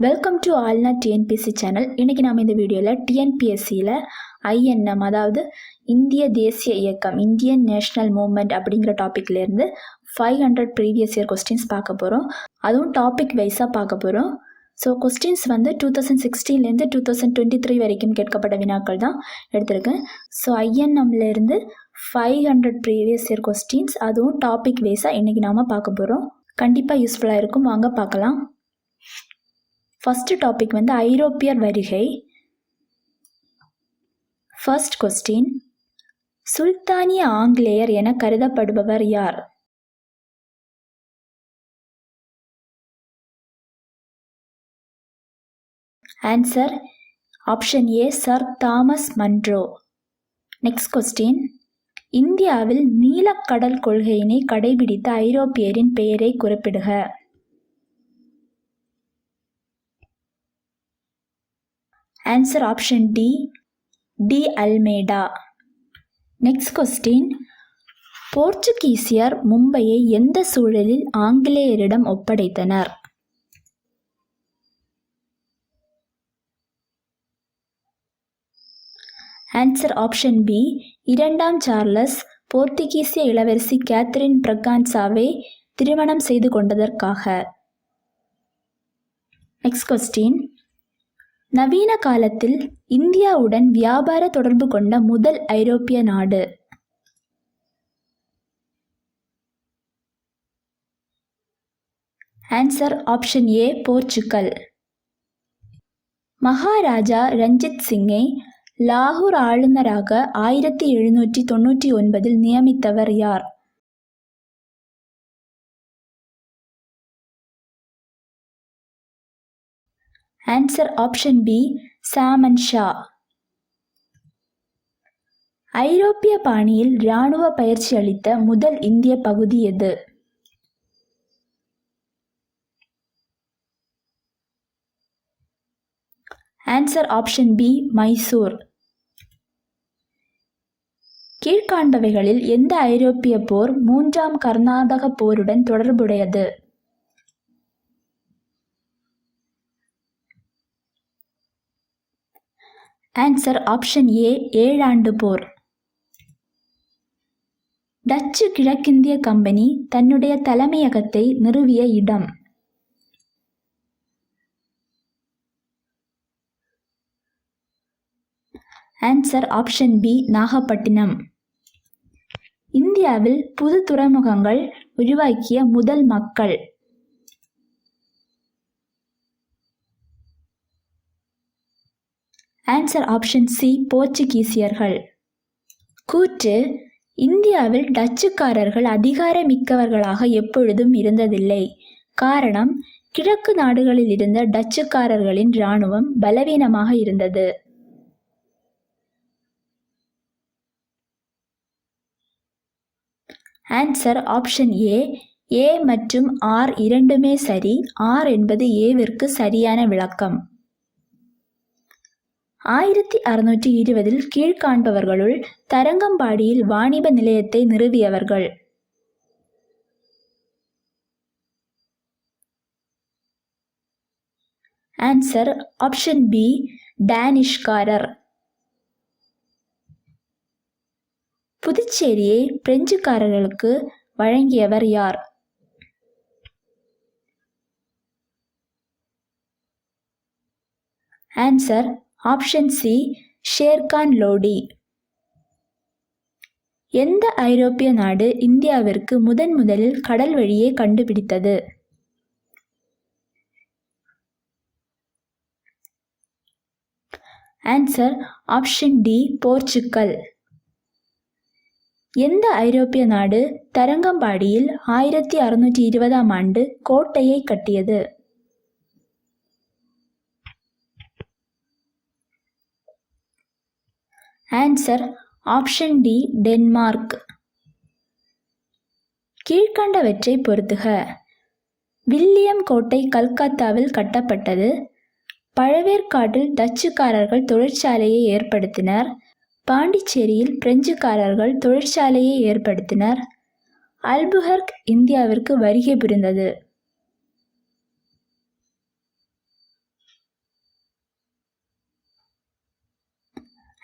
Welcome to ஆல்னா TNPSC channel. இன்றைக்கி நாம் இந்த வீடியோவில் டிஎன்பிஎஸ்சியில் ஐஎன்எம், அதாவது இந்திய தேசிய இயக்கம், இந்தியன் நேஷ்னல் மூவ்மெண்ட் அப்படிங்கிற டாப்பிக்லேருந்து 500 ப்ரீவியஸ் இயர் கொஸ்டின்ஸ் பார்க்க போகிறோம். அதுவும் டாபிக் வைஸாக பார்க்க போகிறோம். ஸோ கொஸ்டின்ஸ் 2016 2023 வரைக்கும் கேட்கப்பட்ட வினாக்கள் தான் எடுத்திருக்கேன். ஸோ ஐஎன்எம்லேருந்து 500 ப்ரீவியஸ் இயர் கொஸ்டின்ஸ், அதுவும் டாபிக் வைஸாக இன்றைக்கி நாம் பார்க்க போகிறோம். கண்டிப்பாக யூஸ்ஃபுல்லாக இருக்கும். வாங்க பார்க்கலாம். ஃபர்ஸ்ட் டாபிக் ஐரோப்பியர் வருகை. ஃபர்ஸ்ட் கொஸ்டின், சுல்தானிய ஆங்கிலேயர் என கருதப்படுபவர் யார்? Answer option A, Sir Thomas Munro. Next question, இந்தியாவில் நீலக்கடல் கொள்கையினை கடைபிடித்த ஐரோப்பியரின் பெயரை குறிப்பிடுக. Answer option D, de Almeida. Next question, போர்ச்சுகீசியர் மும்பையை எந்த சூழலில் ஆங்கிலேயரிடம் ஒப்படைத்தனர்? ஆன்சர் ஆப்ஷன் பி, இரண்டாம் சார்லஸ் போர்த்துகீசிய இளவரசி கேத்தரின் பிரகான்சாவை திருமணம் செய்து கொண்டதற்காக. நெக்ஸ்ட் கொஸ்டின், நவீன காலத்தில் இந்தியாவுடன் வியாபார தொடர்பு கொண்ட முதல் ஐரோப்பிய நாடு? Answer option A, Portugal. Maharaja Ranjit சிங்கை லாகூர் ஆளுநராக 1799 நியமித்தவர் யார்? Answer option B, Zaman Shah. ஐரோப்பிய பாணியில் இராணுவ பயிற்சி அளித்த முதல் இந்திய பகுதி எது? Answer option B, Mysore. கீழ்காண்பவைகளில் எந்த ஐரோப்பிய போர் மூன்றாம் கர்நாடக போருடன் தொடர்புடையது? ஆன்சர் ஆப்ஷன் ஏ, 7 ஆண்டு போர். டச்சு கிழக்கிந்திய கம்பெனி தன்னுடைய தலைமையகத்தை நிறுவிய இடம்? Answer option B, Nagapattinam. இந்தியாவில் புது துறைமுகங்கள் உருவாக்கிய முதல் மக்கள்? ஆன்சர் ஆப்ஷன் சி, போர்ச்சுகீசியர்கள். கூற்று, இந்தியாவில் டச்சுக்காரர்கள் அதிகாரமிக்கவர்களாக எப்பொழுதும் இருந்ததில்லை. காரணம், கிழக்கு நாடுகளில் இருந்த டச்சுக்காரர்களின் இராணுவம் பலவீனமாக இருந்தது. ஆன்சர் ஆப்ஷன் ஏ, ஏ மற்றும் ஆர் இரண்டுமே சரி. ஆர் என்பது ஏவிற்கு சரியான விளக்கம். 1620 கீழ்காண்பவர்களுள் தரங்கம்பாடியில் வாணிப நிலையத்தை நிறுவியவர்கள்? ஆன்சர் ஆப்ஷன் பி, டேனிஷ்காரர். புதுச்சேரியை பிரெஞ்சுக்காரர்களுக்கு வழங்கியவர் யார்? Answer option C, Sher Khan Lodi. எந்த ஐரோப்பிய நாடு இந்தியாவிற்கு முதலில் கடல் வழியை கண்டுபிடித்தது? Answer option D, Portugal. எந்த ஐரோப்பிய நாடு தரங்கம்பாடியில் 1620ஆம் ஆண்டு கோட்டையை கட்டியது? Answer option D, Denmark. கீழ்கண்டவற்றை பொறுத்துக. வில்லியம் கோட்டை கல்கத்தாவில் கட்டப்பட்டது. பழவேற்காட்டில் டச்சுக்காரர்கள் தொழிற்சாலையை ஏற்படுத்தினர். பாண்டிச்சேரியில் பிரெஞ்சுக்காரர்கள் தொழிற்சாலையை ஏற்படுத்தினர்.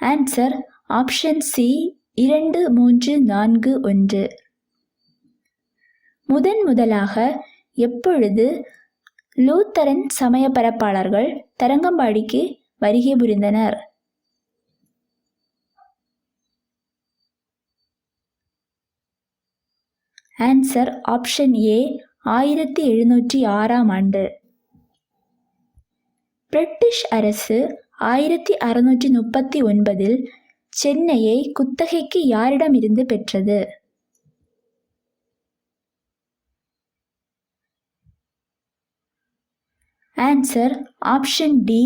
Answer option C 2, 3, 4, 1. முதலாக எப்பொழுது லூத்தரன் சமய பரப்பாளர்கள் தரங்கம்பாடிக்கு வருகை புரிந்தனர்? ஆன்சர் ஆப்ஷன் ஏ 1706ஆம் ஆண்டு. பிரிட்டிஷ் அரசு 1639இல் சென்னையை குத்தகைக்கு யாரிடமிருந்து பெற்றது? ஆன்சர் ஆப்ஷன் டி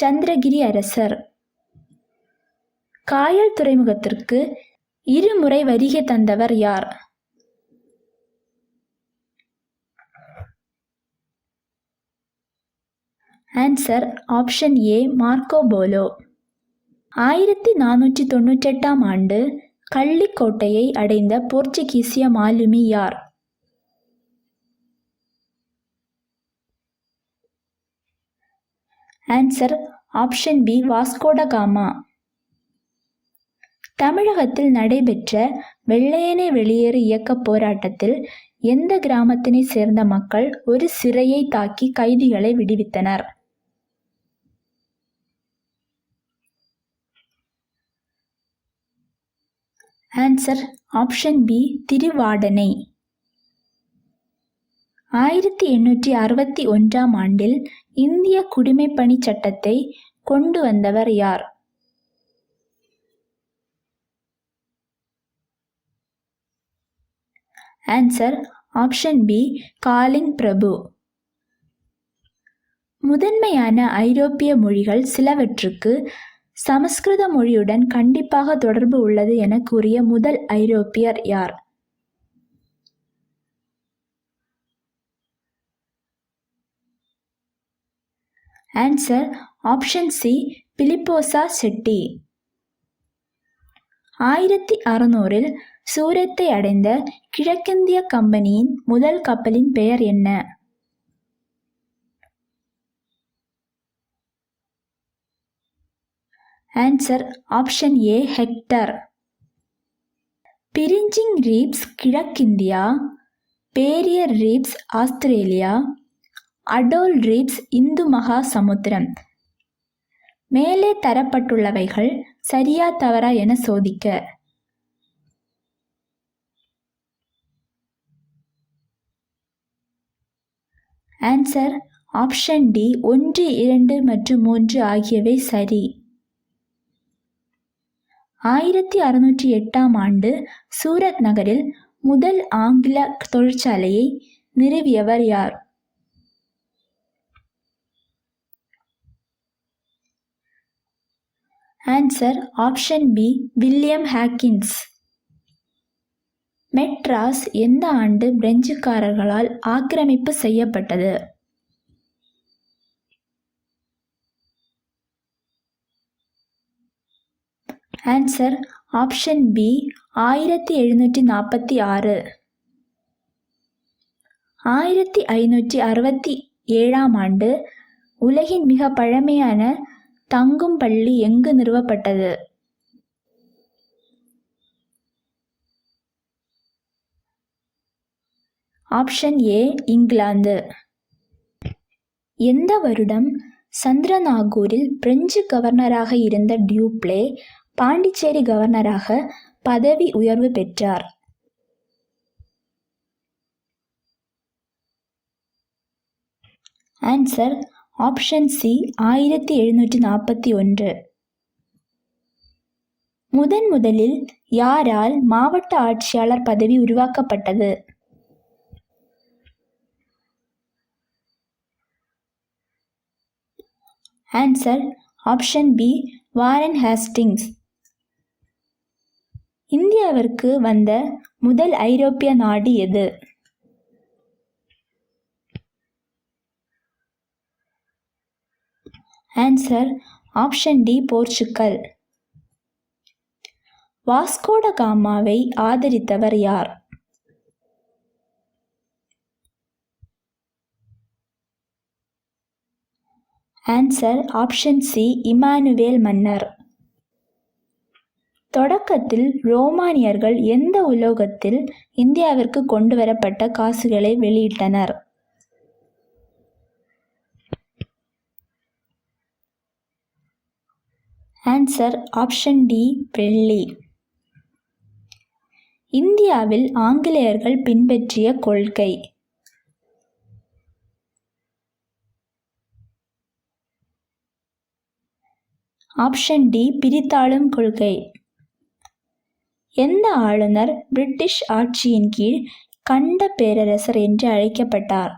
சந்திரகிரி அரசர். காயல் துறைமுகத்திற்கு 2 முறை வருகை தந்தவர் யார்? Answer option A Marco Polo. 1498ஆம் ஆண்டு கள்ளிக்கோட்டையை அடைந்த போர்ச்சுகீசிய மாலுமி யார்? Answer option B Vasco da Gama. தமிழகத்தில் நடைபெற்ற வெள்ளையனே வெளியேறு இயக்க போராட்டத்தில் எந்த கிராமத்தினை சேர்ந்த மக்கள் ஒரு சிறையை தாக்கி கைதிகளை விடுவித்தனர்? Answer option B Thiruvadanai. 1861ஆம் ஆண்டில் இந்திய குடிமைப்பணி சட்டத்தை கொண்டு வந்தவர் யார்? ஆன்சர் ஆப்ஷன் பி காலிங் பிரபு. முதன்மையான ஐரோப்பிய மொழிகள் சிலவற்றுக்கு சமஸ்கிருத மொழியுடன் கண்டிப்பாக தொடர்பு உள்ளது என கூறிய முதல் ஐரோப்பியர் யார்? Answer option C Filippo Sassetti. 1600இல் சூரத்தை அடைந்த கிழக்கிந்திய கம்பெனியின் முதல் கப்பலின் பெயர் என்ன? Answer option A Hector. Fringing reefs கிழக்கிந்தியா, barrier reefs Australia, atoll reefs இந்து மகா சமுத்திரம். மேலே தரப்பட்டுள்ளவைகள் சரியா தவறா என சோதிக்க. ஆன்சர் ஆப்ஷன் டி 1, 2 மற்றும் 3 ஆகியவை சரி. 1608ஆம் ஆண்டு சூரத் நகரில் முதல் ஆங்கில தொழிற்சாலையை நிறுவியவர் யார்? Answer option B William Hawkins. Madras எந்த ஆண்டு பிரெஞ்சுக்காரர்களால் ஆக்கிரமிப்பு செய்யப்பட்டது? Answer option B 1746. 1567ஆம் ஆண்டு உலகின் மிக பழமையான தங்கும் பள்ளி எங்கு நிறுவப்பட்டது? Option A England. எந்த வருடம் சந்திரநாகூரில் பிரெஞ்சு கவர்னராக இருந்த டியூப்ளே பாண்டிச்சேரி கவர்னராக பதவி உயர்வு பெற்றார்? Answer option C 1741. முதலில் யாரால் மாவட்ட ஆட்சியாளர் பதவி உருவாக்கப்பட்டது? Answer option B Warren Hastings. இந்தியாவிற்கு வந்த முதல் ஐரோப்பிய நாடு எது? Answer option D Portugal. Vasco da காமாவை ஆதரித்தவர் யார்? ஆன்சர் ஆப்ஷன் சி இமானுவேல் மன்னர். தொடக்கத்தில் ரோமானியர்கள் எந்த உலோகத்தில் இந்தியாவிற்கு கொண்டு வரப்பட்ட காசுகளை வெளியிட்டனர்? ஆன்சர் ஆப்ஷன் டி, வெள்ளி. இந்தியாவில் ஆங்கிலேயர்கள் பின்பற்றிய கொள்கை? ஆப்ஷன் டி, பிரித்தாளும் கொள்கை. எந்த ஆளுநர் பிரிட்டிஷ் ஆட்சியின் கீழ் கண்ட பேரரசர் என்று அழைக்கப்பட்டார்?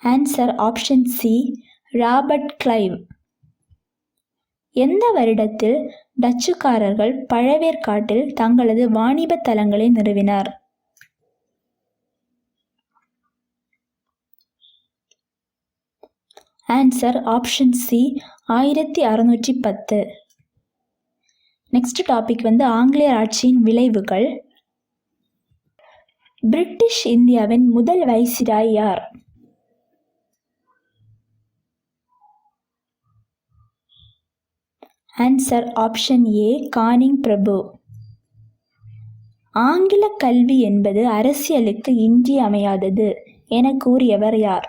Answer option C, Robert Clive. எந்த வருடத்தில் டச்சுக்காரர்கள் பழவேற்காட்டில் தங்களது வாணிப தலங்களை நிறுவினர்? Answer option C, 1610. Next topic ஆங்கிலேயர் ஆட்சியின் விளைவுகள். பிரிட்டிஷ் இந்தியாவின் முதல் வைசிராய் யார்? ஆன்சர் ஆப்ஷன் ஏ, கானிங் பிரபு. ஆங்கில கல்வி என்பது அரசியலுக்கு இன்றியமையாதது என கூறியவர் யார்?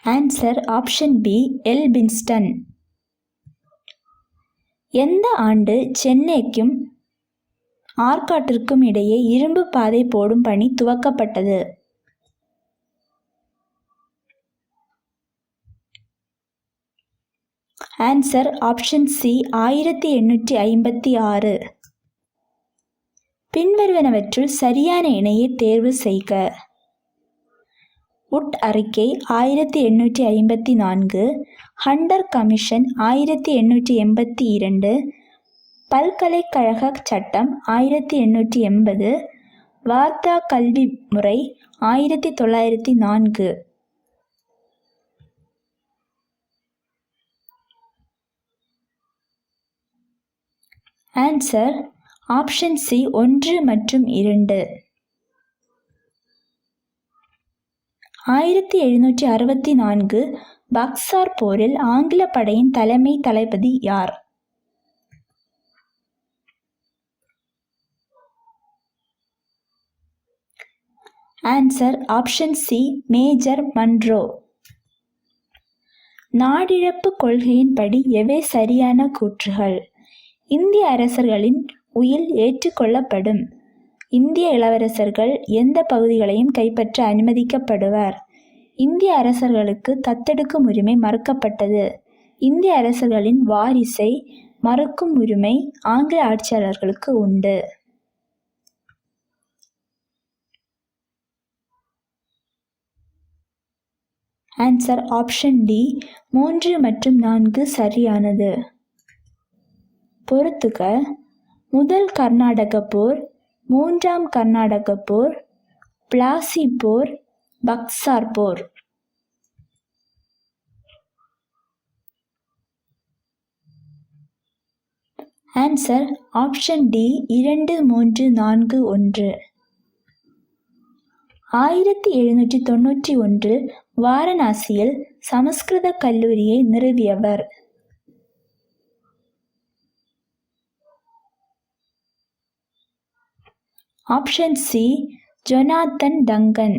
Answer option B, Elphinstone. எந்த ஆண்டு சென்னைக்கும் ஆற்காட்டிற்கும் இடையே இரும்பு பாதை போடும் பணி துவக்கப்பட்டது? Answer option C, 1856. பின்வருவனவற்றுள் சரியான இணையை தேர்வு செய்க. உட் அறிக்கை 1854, ஹண்டர் கமிஷன் 1882, பல்கலைக்கழக சட்டம் 1880, வார்தா கல்வி முறை 1904. ஆன்சர் ஆப்ஷன் சி, 1 மற்றும் 2. 1764 பக்சார் போரில் ஆங்கில படையின் தலைமை தளபதி யார்? Answer option C, Major Munro. நாடிழப்பு கொள்கையின்படி எவை சரியான கூற்றுகள்? இந்திய அரசர்களின் உயில் ஏற்றுக்கொள்ளப்படும். இந்திய இளவரசர்கள் எந்த பகுதிகளையும் கைப்பற்ற அனுமதிக்கப்படுவர். இந்திய அரசர்களுக்கு தத்தெடுக்கும் உரிமை மறுக்கப்பட்டது. இந்திய அரசர்களின் வாரிசை மறுக்கும் உரிமை ஆங்கில ஆட்சியாளர்களுக்கு உண்டு. ஆன்சர் ஆப்ஷன் டி, 3 மற்றும் 4 சரியானது. பொறுத்துக. முதல் கர்நாடக போர், 3ஆம் கர்நாடக போர், பிளாசி போர், பக்சார் போர். Answer option D, 2, 3, 4, 1. 1791 வாரணாசியில் சமஸ்கிருத கல்லூரியை நிறுவியவர்? Option C, Jonathan Duncan.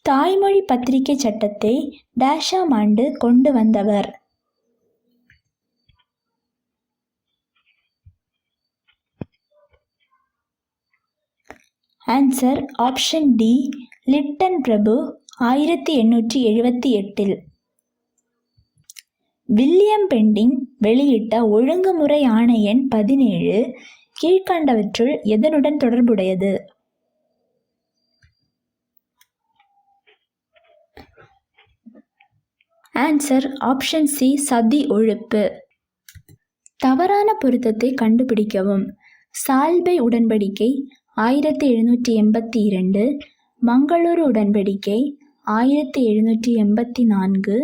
தாய்மொழி பத்திரிகை சட்டத்தை டேஷாம் ஆண்டு கொண்டு வந்தவர்? ஆன்சர் ஆப்ஷன் டி, லிட்டன் பிரபு 1878. வில்லியம் பெண்டிங் வெளியிட்ட ஒழுங்குமுறை ஆணை எண் 17 கீழ்கண்டவற்றுள் எதனுடன் தொடர்புடையது? ஆன்சர் ஆப்ஷன் சி, சதி ஒழிப்பு. தவறான பொருத்தத்தை கண்டுபிடிக்கவும். சால்பை உடன்படிக்கை 1782, மங்களூரு உடன்படிக்கை 1784,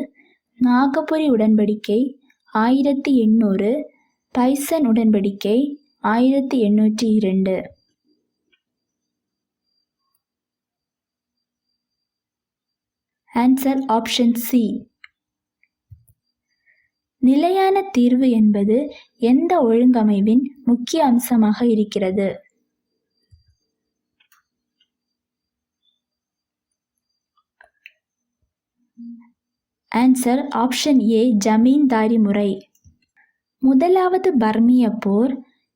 நாகபுரி உடன்படிக்கை 1800, பைசன் உடன்படிக்கை 1802. Answer option C. நிலையான தீர்வு என்பது எந்த ஒழுங்கமைவின் முக்கிய அம்சமாக இருக்கிறது? ஆன்சர் ஆப்ஷன் ஏ ஜமீன்தாரி முறை. முதலாவது பர்மிய போர்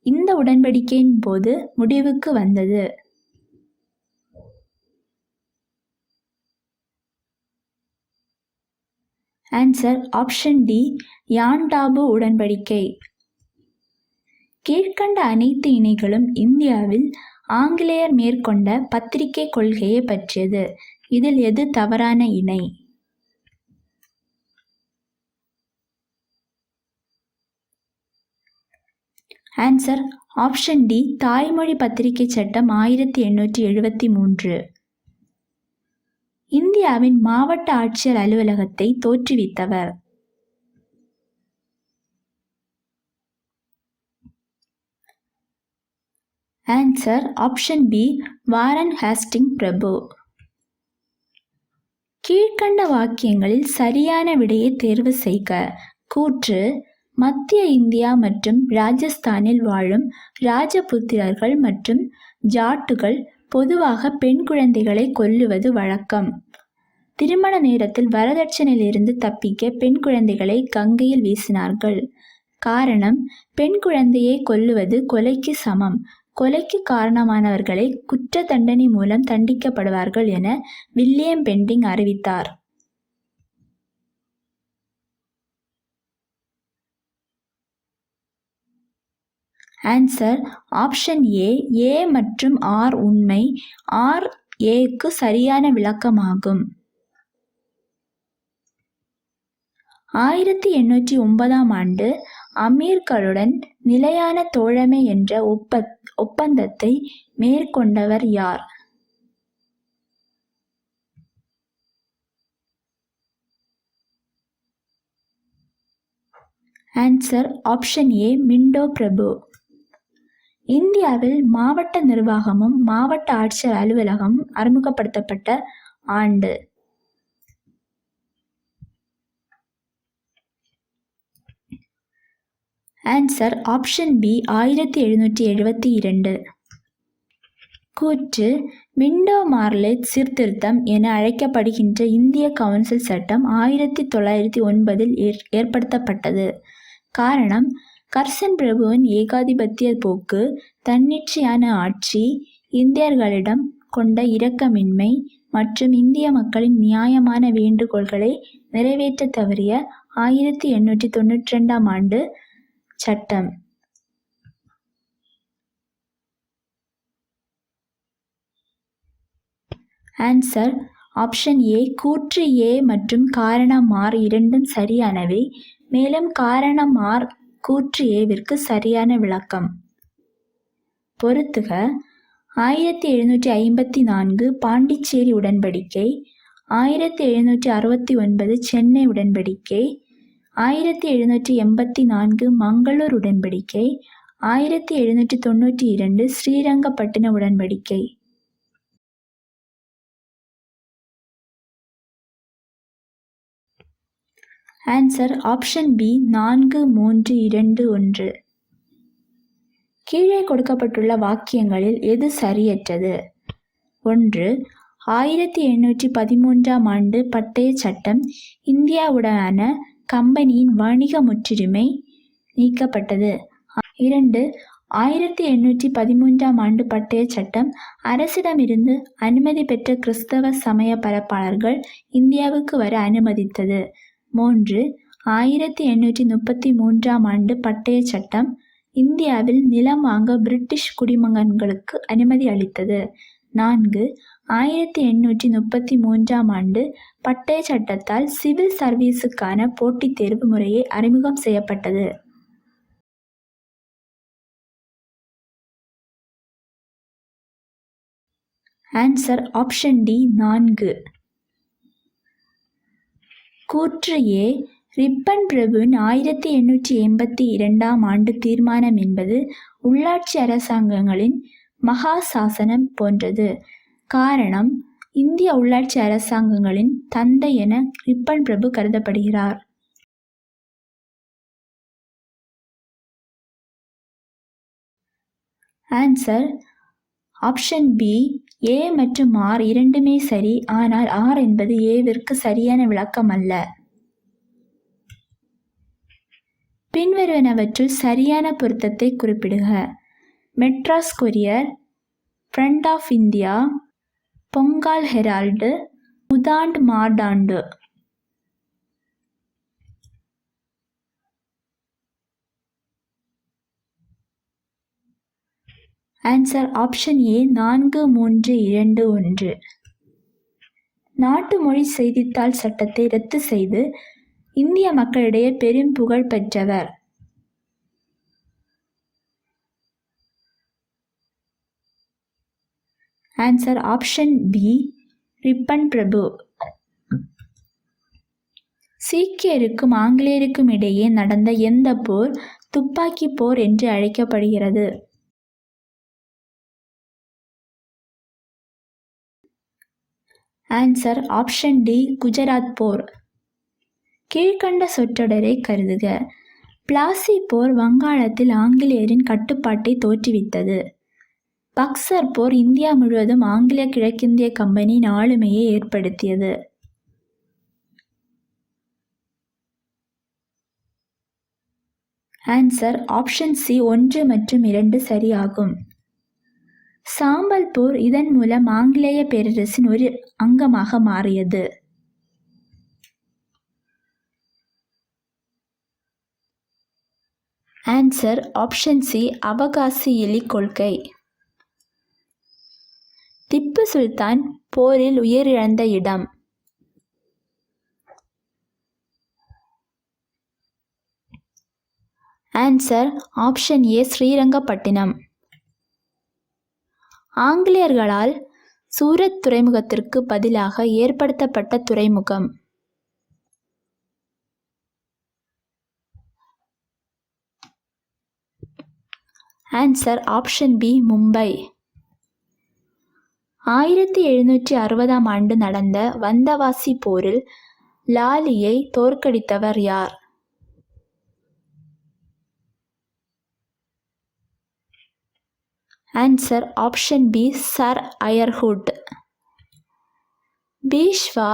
இந்த உடன்படிக்கையின் போது முடிவுக்கு வந்தது. ஆன்சர் ஆப்ஷன் டி யான்டாபு உடன்படிக்கை. கீழ்க்கண்ட அனைத்து இணைகளும் இந்தியாவில் ஆங்கிலேயர் மேற்கொண்ட பத்திரிகை கொள்கையை பற்றியது. இதில் எது தவறான இணை? ஆன்சர் ஆப்ஷன் டி தாய்மொழி பத்திரிகை சட்டம் 1873. இந்தியாவின் மாவட்ட ஆட்சியர் அலுவலகத்தை தோற்றுவித்தவர்? Answer option B Warren Hastings பிரபு. கீழ்க்கண்ட வாக்கியங்களில் சரியான விடையை தேர்வு செய்க. கூற்று: மத்திய இந்தியா மற்றும் ராஜஸ்தானில் வாழும் ராஜபுத்திரர்கள் மற்றும் ஜாட்டுகள் பொதுவாக பெண் குழந்தைகளை கொல்லுவது வழக்கம். திருமண நேரத்தில் வரதட்சணையிலிருந்து தப்பிக்க பெண் குழந்தைகளை கங்கையில் வீசினார்கள். காரணம்: பெண் குழந்தையை கொல்லுவது கொலைக்கு சமம். கொலைக்கு காரணமானவர்களை குற்ற தண்டனை மூலம் தண்டிக்கப்படுவார்கள் என வில்லியம் பெண்டிங் அறிவித்தார். Answer option A. ஏ மற்றும் ஆர் உண்மை. ஆர் ஏக்கு சரியான விளக்கமாகும். 1809ஆம் ஆண்டு அமீர்களுடன் நிலையான தோழமை என்ற ஒப்பந்தத்தை மேற்கொண்டவர் யார்? ஆன்சர் ஆப்ஷன் ஏ மிண்டோ பிரபு. இந்தியாவில் மாவட்ட நிர்வாகமும் மாவட்ட ஆட்சியர் அலுவலகமும் அறிமுகப்படுத்தப்பட்ட ஆண்டு? Answer option B 1772. கூற்று: மிண்டோ மார்லெட் சீர்திருத்தம் என அழைக்கப்படுகின்ற இந்திய கவுன்சில் சட்டம் 1909இல் ஏற்படுத்தப்பட்டது. காரணம்: கர்சன் பிரபுவின் ஏகாதிபத்திய போக்கு, தன்னிச்சையான ஆட்சி, இந்தியர்களிடம் கொண்ட இரக்கமின்மை மற்றும் இந்திய மக்களின் நியாயமான வேண்டுகோள்களை நிறைவேற்ற தவறிய 1892ஆம் ஆண்டு சட்டம். ஆன்சர் ஆப்ஷன் ஏ. கூற்று ஏ மற்றும் காரணம் ஆர் இரண்டும் சரியானவை. மேலும் காரணம் ஆர் கூற்று ஏவிற்கு சரியான விளக்கம். பொறுத்துக: 1754 பாண்டிச்சேரி உடன்படிக்கை, 1769 சென்னை உடன்படிக்கை, 1784 மங்களூர் உடன்படிக்கை, 1792 ஸ்ரீரங்கப்பட்டின உடன்படிக்கை. Answer option B 4, 3, 2, 1. கீழே கொடுக்கப்பட்டுள்ள வாக்கியங்களில் எது சரியற்றது? 1. 1813ஆம் ஆண்டு பட்டய சட்டம் இந்தியாவுடனான கம்பெனியின் வணிக முற்றுரிமை நீக்கப்பட்டது. 2. 1813ஆம் ஆண்டு பட்டய சட்டம் அரசிடமிருந்து அனுமதி பெற்ற கிறிஸ்தவ சமய பரப்பாளர்கள் இந்தியாவுக்கு வர அனுமதித்தது. 3. 1833ஆம் ஆண்டு பட்டய சட்டம் இந்தியாவில் நிலம் வாங்க பிரிட்டிஷ் குடிமகன்களுக்கு அனுமதி அளித்தது. 4. 1833ஆம் ஆண்டு பட்டய சட்டத்தால் சிவில் சர்வீஸுக்கான போட்டித் தேர்வு முறையை அறிமுகம் செய்யப்பட்டது. Answer option D 4. கூற்று ஏ. ரிப்பன் பிரபுவின் 1882ஆம் ஆண்டு தீர்மானம் என்பது உள்ளாட்சி அரசாங்கங்களின் மகா சாசனம் போன்றது. காரணம்: இந்திய உள்ளாட்சி அரசாங்கங்களின் தந்தை என ரிப்பன் பிரபு கருதப்படுகிறார். Answer option B. ஏ மற்றும் ஆர் இரண்டுமே சரி, ஆனால் ஆர் என்பது ஏவிற்கு சரியான விளக்கம் அல்ல. பின்வருவனவற்றுள் சரியான பொருத்தத்தை குறிப்பிடுக. Madras Courier, Friend of India, Bengal Herald, Udant Martand. Answer option A 4321. நாட்டு மொழி செய்தித்தாள் சட்டத்தை ரத்து செய்து இந்திய மக்களிடையே பெரும் புகழ் பெற்றவர். Answer option B. ரிப்பன் பிரபு. சீக்கியருக்கும் ஆங்கிலேயருக்கும் இடையே நடந்த எந்த போர் துப்பாக்கி போர் என்று அழைக்கப்படுகிறது? Answer option D. குஜராத் போர். கீழ்கண்ட சொற்றொடரை கருதுக. பிளாசி போர் வங்காளத்தில் ஆங்கிலேயரின் கட்டுப்பாட்டை தோற்றுவித்தது. பக்சர் போர் இந்தியா முழுவதும் ஆங்கில கிழக்கிந்திய கம்பெனியின் ஆளுமையை ஏற்படுத்தியது. ஆன்சர் ஆப்ஷன் சி 1 மற்றும் 2 சரியாகும். சாம்பல் போர் இதன் மூலம் ஆங்கிலேய பேரரசின் ஒரு அங்கமாக மாறியது. Answer option C. அவகாசி எலி கொள்கை. திப்பு சுல்தான் போரில் உயிரிழந்த இடம்? Answer option A. ஸ்ரீரங்கப்பட்டினம். ஆங்கிலேயர்களால் சூரத் துறைமுகத்திற்கு பதிலாக ஏற்படுத்தப்பட்ட துறைமுகம்? Answer option B. மும்பை. 1760ஆம் ஆண்டு நடந்த வந்தவாசி போரில் லாலியை தோற்கடித்தவர் யார்? Answer option B. Sir Eyre Coote. Peshwa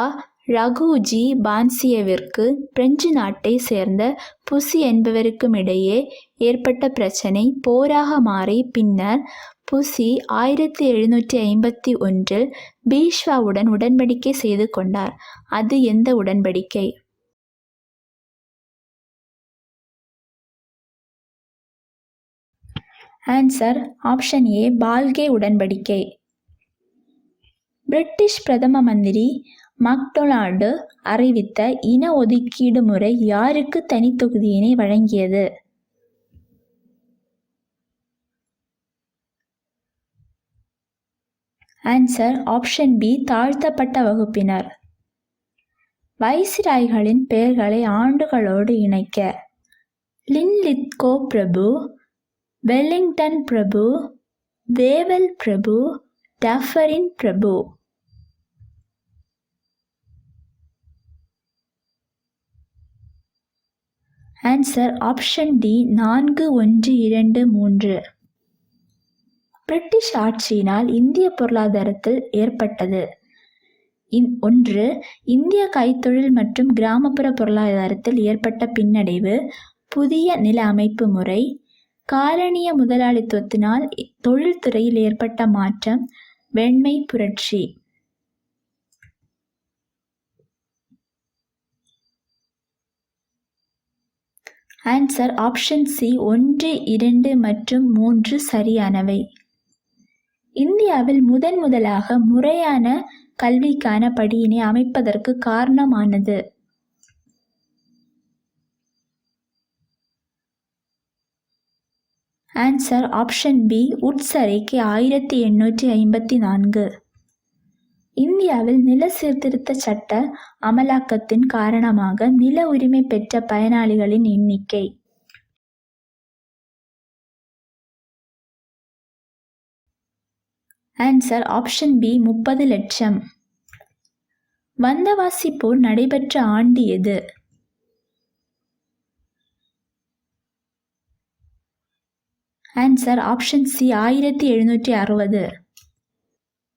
Raghuji பான்சியவிற்கு பிரெஞ்சு நாட்டை சேர்ந்த புசி என்பவருக்கும் இடையே ஏற்பட்ட பிரச்சினை போராக மாறி பின்னர் புசி 1751இல் பீஷ்வாவுடன் உடன்படிக்கை செய்து கொண்டார். அது எந்த உடன்படிக்கை? ஆன்சர் ஆப்ஷன் ஏ. பால்கே உடன்படிக்கை. பிரிட்டிஷ் பிரதம மந்திரி மக்டொனால்டு அறிவித்த இன ஒதுக்கீடு முறை யாருக்கு தனித்தொகுதியினை வழங்கியது? Answer option B. தாழ்த்தப்பட்ட வகுப்பினர். வைசிராய்களின் பெயர்களை ஆண்டுகளோடு இணைக்க. லின்லித்கோ பிரபு, வெல்லிங்டன் பிரபு, வேவல் பிரபு, டஃபரின் பிரபு. Answer option D. 4, 1, 2, 3. பிரிட்டிஷ் ஆட்சியினால் இந்திய பொருளாதாரத்தில் ஏற்பட்டது. 1. இந்திய கைத்தொழில் மற்றும் கிராமப்புற பொருளாதாரத்தில் ஏற்பட்ட பின்னடைவு, புதிய நில அமைப்பு முறை, காலனிய முதலாளித்துவத்தினால் தொழில்துறையில் ஏற்பட்ட மாற்றம், வெண்மை புரட்சி. Answer option C. 1, 2 மற்றும் 3 சரியானவை. இந்தியாவில் முதலாக முறையான கல்விக்கான படியினை அமைப்பதற்கு காரணமானது? Answer option B. உட்ஸ் அறிக்கை 1854. இந்தியாவில் நில சீர்திருத்த சட்ட அமலாக்கத்தின் காரணமாக நில உரிமை பெற்ற பயனாளிகளின் எண்ணிக்கை? Answer option B. 30 லட்சம். வந்தவாசி போர் நடைபெற்ற ஆண்டு எது? Answer option C 1760.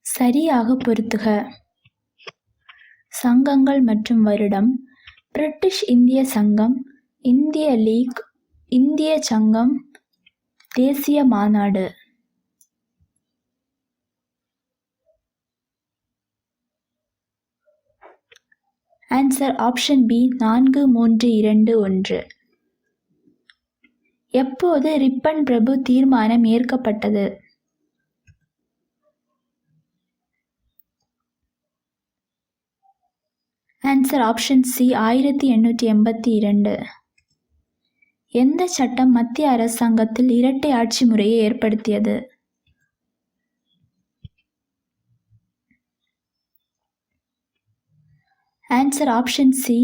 சரியாக பொருத்துக. சங்கங்கள் மற்றும் வருடம்: பிரிட்டிஷ் இந்திய சங்கம், இந்திய லீக், இந்திய சங்கம், தேசிய மாநாடு. Answer option B 4321. எப்போது ரிப்பன் பிரபு தீர்மானம் ஏற்கப்பட்டது? Answer option C 1882. எந்த சட்டம் மத்திய அரசாங்கத்தில் இரட்டை ஆட்சி முறையை ஏற்படுத்தியது? ஆன்சர் ஆப்ஷன் சி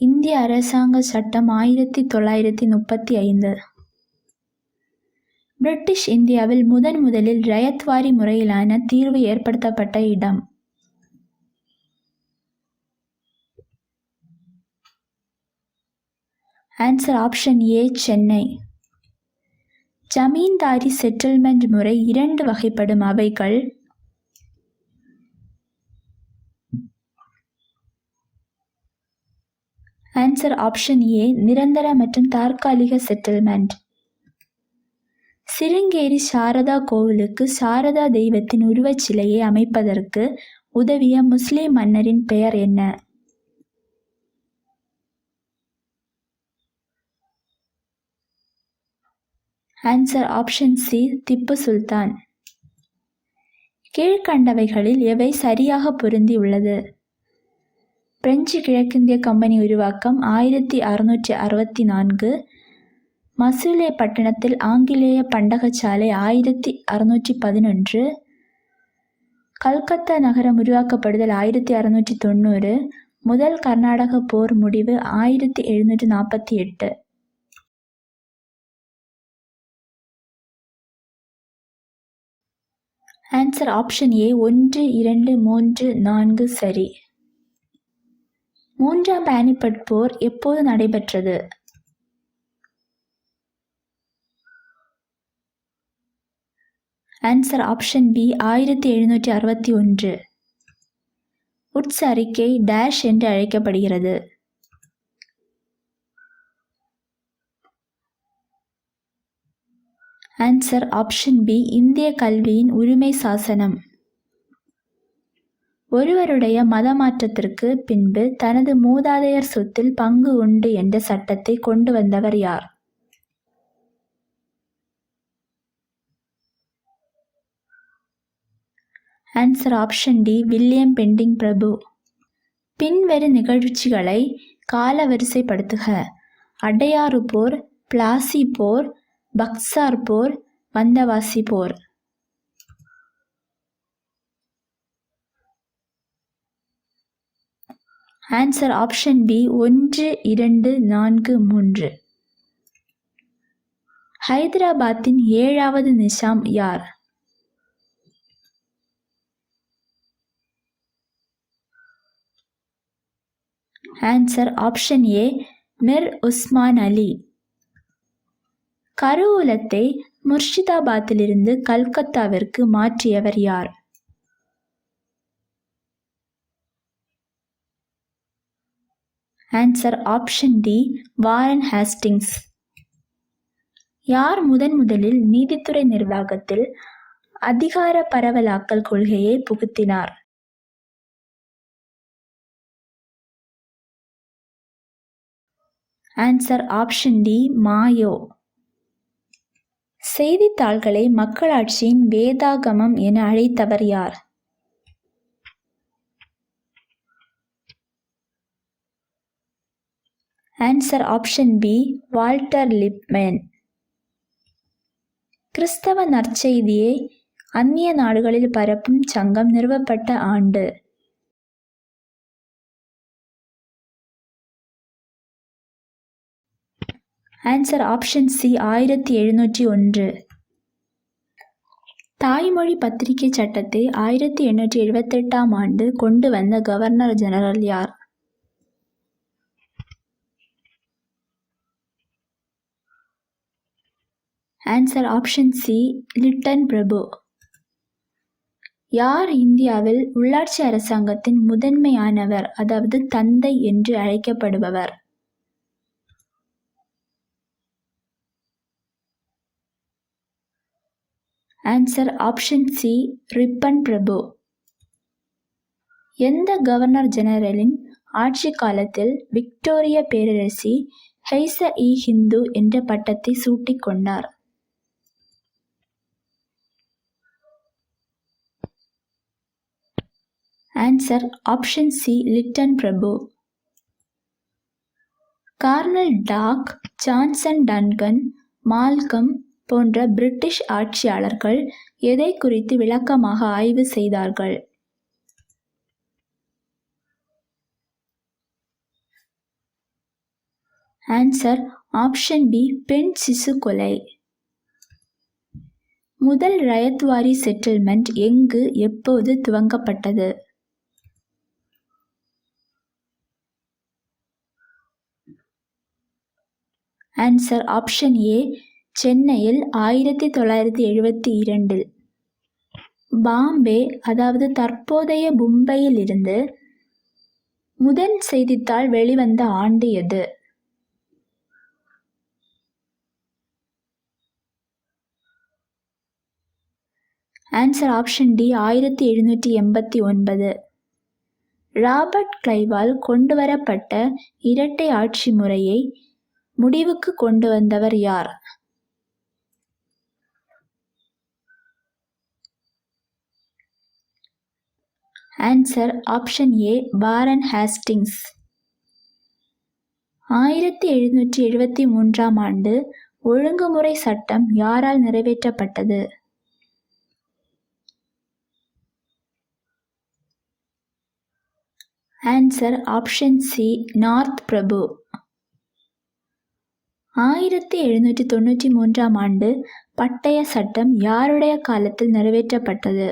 இந்திய அரசாங்க சட்டம் 1935. பிரிட்டிஷ் இந்தியாவில் முதலில் ரயத்வாரி முறையிலான தீர்வு ஏற்படுத்தப்பட்ட இடம்? ஆன்சர் ஆப்ஷன் ஏ சென்னை. ஜமீன்தாரி செட்டில்மெண்ட் முறை 2 வகைப்படும், அவைகள்? ஆன்சர் ஆப்ஷன் ஏ நிரந்தர மற்றும் தற்காலிக செட்டில்மெண்ட். சிருங்கேரி சாரதா கோவிலுக்கு சாரதா தெய்வத்தின் உருவச்சிலையை அமைப்பதற்கு உதவிய முஸ்லிம் மன்னரின் பெயர் என்ன? Answer option C Tipu Sultan. கீழ்கண்டவைகளில் எவை சரியாக பொருந்தியுள்ளது? பிரெஞ்சு கிழக்கிந்திய கம்பெனி உருவாக்கம் 1664. மசூலே பட்டணத்தில் ஆங்கிலேய பண்டகசாலை 1611. கல்கத்தா நகரம் உருவாக்கப்படுதல் 1690. முதல் கர்நாடக போர் முடிவு 1748. ஆன்சர் ஆப்ஷன் ஏ 1, 2, 3, 4 சரி. 3ஆம் பானிபட் போர் எப்போது நடைபெற்றது? Answer option B 1761. உட்ஸ் அறிக்கை டேஷ் என்று அழைக்கப்படுகிறது? ஆன்சர் ஆப்ஷன் பி இந்திய கல்வியின் உரிமை சாசனம். ஒருவருடைய மதமாற்றத்திற்கு பின்பு தனது மூதாதையர் சொத்தில் பங்கு உண்டு என்ற சட்டத்தை கொண்டு வந்தவர் யார்? Answer option D William Bentinck பிரபு. பின்வரும் நிகழ்ச்சிகளை காலவரிசைப்படுத்துக. அடையாறு போர், பிளாசி போர், பக்சார் போர், வந்தவாசி போர். Answer option B 1, 2, 4, 3. ஹைதராபாத்தின் 7வது நிசாம் யார்? Answer option A Mir Osman Ali. கருவூலத்தை முர்ஷிதாபாத்திலிருந்து கல்கத்தாவிற்கு மாற்றியவர் யார்? Answer option D Warren Hastings. யார் முதலில் நீதித்துறை நிர்வாகத்தில் அதிகார பரவலாக்கல் கொள்கையை புகுத்தினார்? Answer option D Mayo. செய்தித்தாள்களை மக்களாட்சியின் வேதாகமம் என அழைத்தவர் யார்? Answer option B Walter Lipmann. கிறிஸ்தவ நற்செய்தியை அந்நிய நாடுகளில் பரப்பும் சங்கம் நிறுவப்பட்ட ஆண்டு? Answer option C 1701. தாய்மொழி பத்திரிகை சட்டத்தை 1878ஆம் ஆண்டு கொண்டு வந்த கவர்னர் ஜெனரல் யார்? ஆன்சர் ஆப்ஷன் சி, லிட்டன் பிரபு. யார் இந்தியாவில் உள்ளாட்சி அரசாங்கத்தின் முதன்மையானவர், அதாவது தந்தை என்று அழைக்கப்படுபவர்? ஆன்சர் ஆப்ஷன் சி, ரிப்பன் பிரபு. எந்த கவர்னர் ஜெனரலின் ஆட்சி காலத்தில் விக்டோரிய பேரரசி ஹெய்ச-இ-ஹிந்து என்ற பட்டத்தை சூட்டிக் கொண்டார்? ஆன்சர் ஆப்ஷன் சி, லிட்டன் பிரபு. Colonel Tod, Johnson Duncan, Malcolm போன்ற பிரிட்டிஷ் ஆட்சியாளர்கள் எதை குறித்து விளக்கமாக ஆய்வு செய்தார்கள்? ஆன்சர் ஆப்ஷன் பி, பெண் சிசு கொலை. முதல் ரயத்வாரி செட்டில்மெண்ட் எங்கு எப்போது துவங்கப்பட்டது? ஆன்சர் ஆப்ஷன் ஏ, சென்னையில் 1972. பாம்பே, அதாவது தற்போதைய மும்பையில் இருந்து முதல் செய்தித்தாள் வெளிவந்த ஆண்டு எது? Answer option D, 1789. ராபர்ட் கிளைவால் கொண்டுவரப்பட்ட இரட்டை ஆட்சி முறையை முடிவுக்கு கொண்டு வந்தவர் யார்? Answer option A, Warren Hastings. 1773ஆம் ஆண்டு ஒழுங்குமுறை சட்டம் யாரால் நிறைவேற்றப்பட்டது? ஆன்சர் ஆப்ஷன் சி, நார்த் பிரபு. 1793ஆம் ஆண்டு பட்டய சட்டம் யாருடைய காலத்தில் நிறைவேற்றப்பட்டது?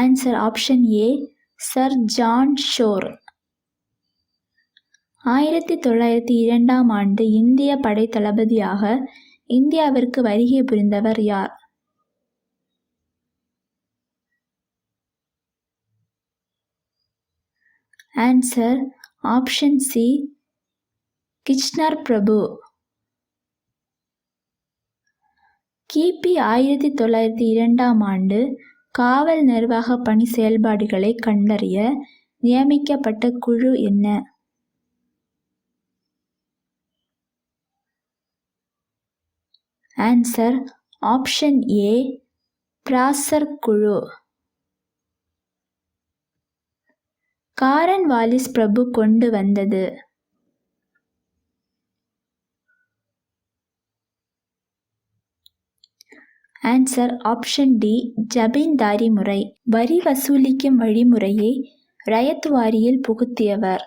Answer option A, Sir John Shore. 1902ஆம் ஆண்டு இந்திய படை தளபதியாக இந்தியாவிற்கு வருகை புரிந்தவர் யார்? ஆன்சர் ஆப்ஷன் சி, கிச்னர் பிரபு. கிபி 1902ஆம் ஆண்டு காவல் நிர்வாக பணி செயல்பாடுகளை கண்டறிய நியமிக்கப்பட்ட குழு என்ன? ஆன்சர் ஆப்ஷன் ஏ, பிராசர் குழு. காரன் வாலிஸ் பிரபு கொண்டு வந்தது? ஆன்சர் ஆப்ஷன் டி, ஜமீன்தாரி முறை. வரி வசூலிக்கும் வழிமுறையை ரயத்வாரியில் புகுத்தியவர்?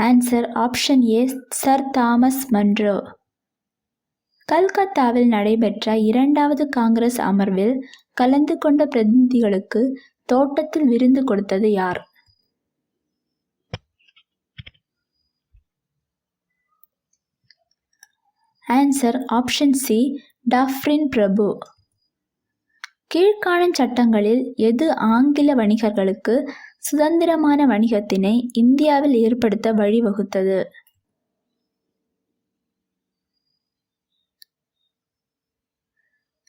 Answer option A, Sir Thomas Munro. கல்கத்தாவில் நடைபெற்ற 2வது காங்கிரஸ் அமர்வில் கலந்து கொண்ட பிரதிநிதிகளுக்கு தோட்டத்தில் விருந்து கொடுத்தது யார்? ஆன்சர் ஆப்ஷன் சி, டஃப்ரின் பிரபு. கீழ்காணும் சட்டங்களில் எது ஆங்கில வணிகர்களுக்கு சுதந்திரமான வணிகத்தினை இந்தியாவில் ஏற்படுத்த வழிவகுத்தது?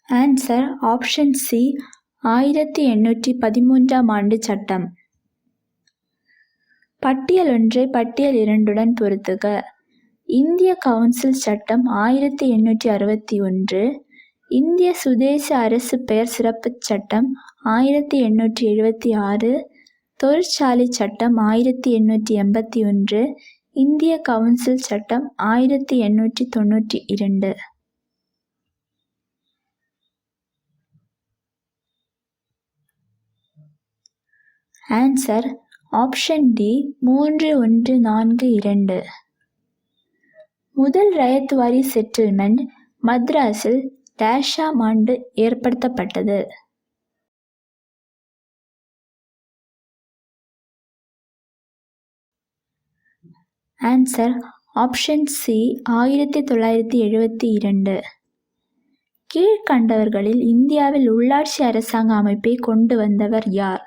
ஆன்சர் ஆப்ஷன் சி, 1813ஆம் ஆண்டு சட்டம். பட்டியல் 1 பட்டியல் 2 பொருத்துக. இந்திய கவுன்சில் சட்டம் 1861, இந்திய சுதேச அரசு பெயர் சிறப்புச் சட்டம் 1876, தொழிற்சாலை சட்டம் 1881, இந்திய கவுன்சில் சட்டம் 1892. Answer option D 3142. முதல் ரயத்வாரி செட்டில்மெண்ட் மத்ராஸில் டேஷாம் ஆண்டு ஏற்படுத்தப்பட்டது? Answer option C 1972. கீழ்கண்டவர்களில் இந்தியாவில் உள்ளாட்சி அரசாங்க அமைப்பை கொண்டு வந்தவர் யார்?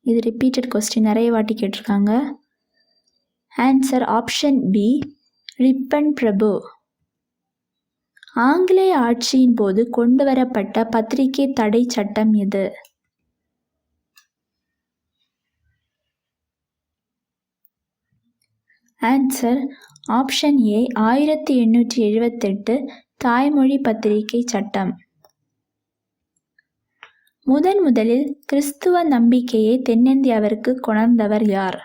இது ரிப்பீட்டட் கொஸ்டின், நிறைய வாட்டி கேட்டிருக்காங்க. ஆன்சர் ஆப்ஷன் பி ரிப்பன் பிரபு. ஆங்கிலேய ஆட்சியின் போது கொண்டு வரப்பட்ட பத்திரிகை தடை சட்டம் எது? ஆன்சர் ஆப்ஷன் ஏ 1878 தாய்மொழி பத்திரிகை சட்டம். முதலில் கிறிஸ்துவ நம்பிக்கையை தென்னிந்தியாவிற்கு கொணர்ந்தவர் யார்?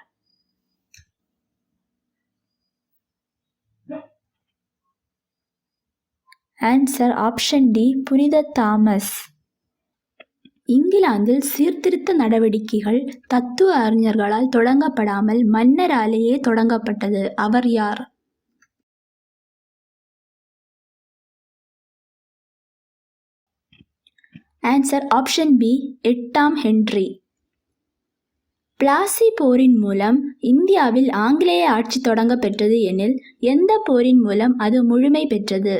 ஆன்சர் ஆப்ஷன் டி புனித தாமஸ். இங்கிலாந்தில் சீர்திருத்த நடவடிக்கைகள் தத்துவ அறிஞர்களால் தொடங்கப்படாமல் மன்னராலேயே தொடங்கப்பட்டது. அவர் யார்? ஆன்சர் ஆப்ஷன் பி 8ஆம் ஹென்றி. பிளாசி போரின் மூலம் இந்தியாவில் ஆங்கிலேய ஆட்சி தொடங்க பெற்றது எனில் எந்த போரின் மூலம் அது முழுமை பெற்றது?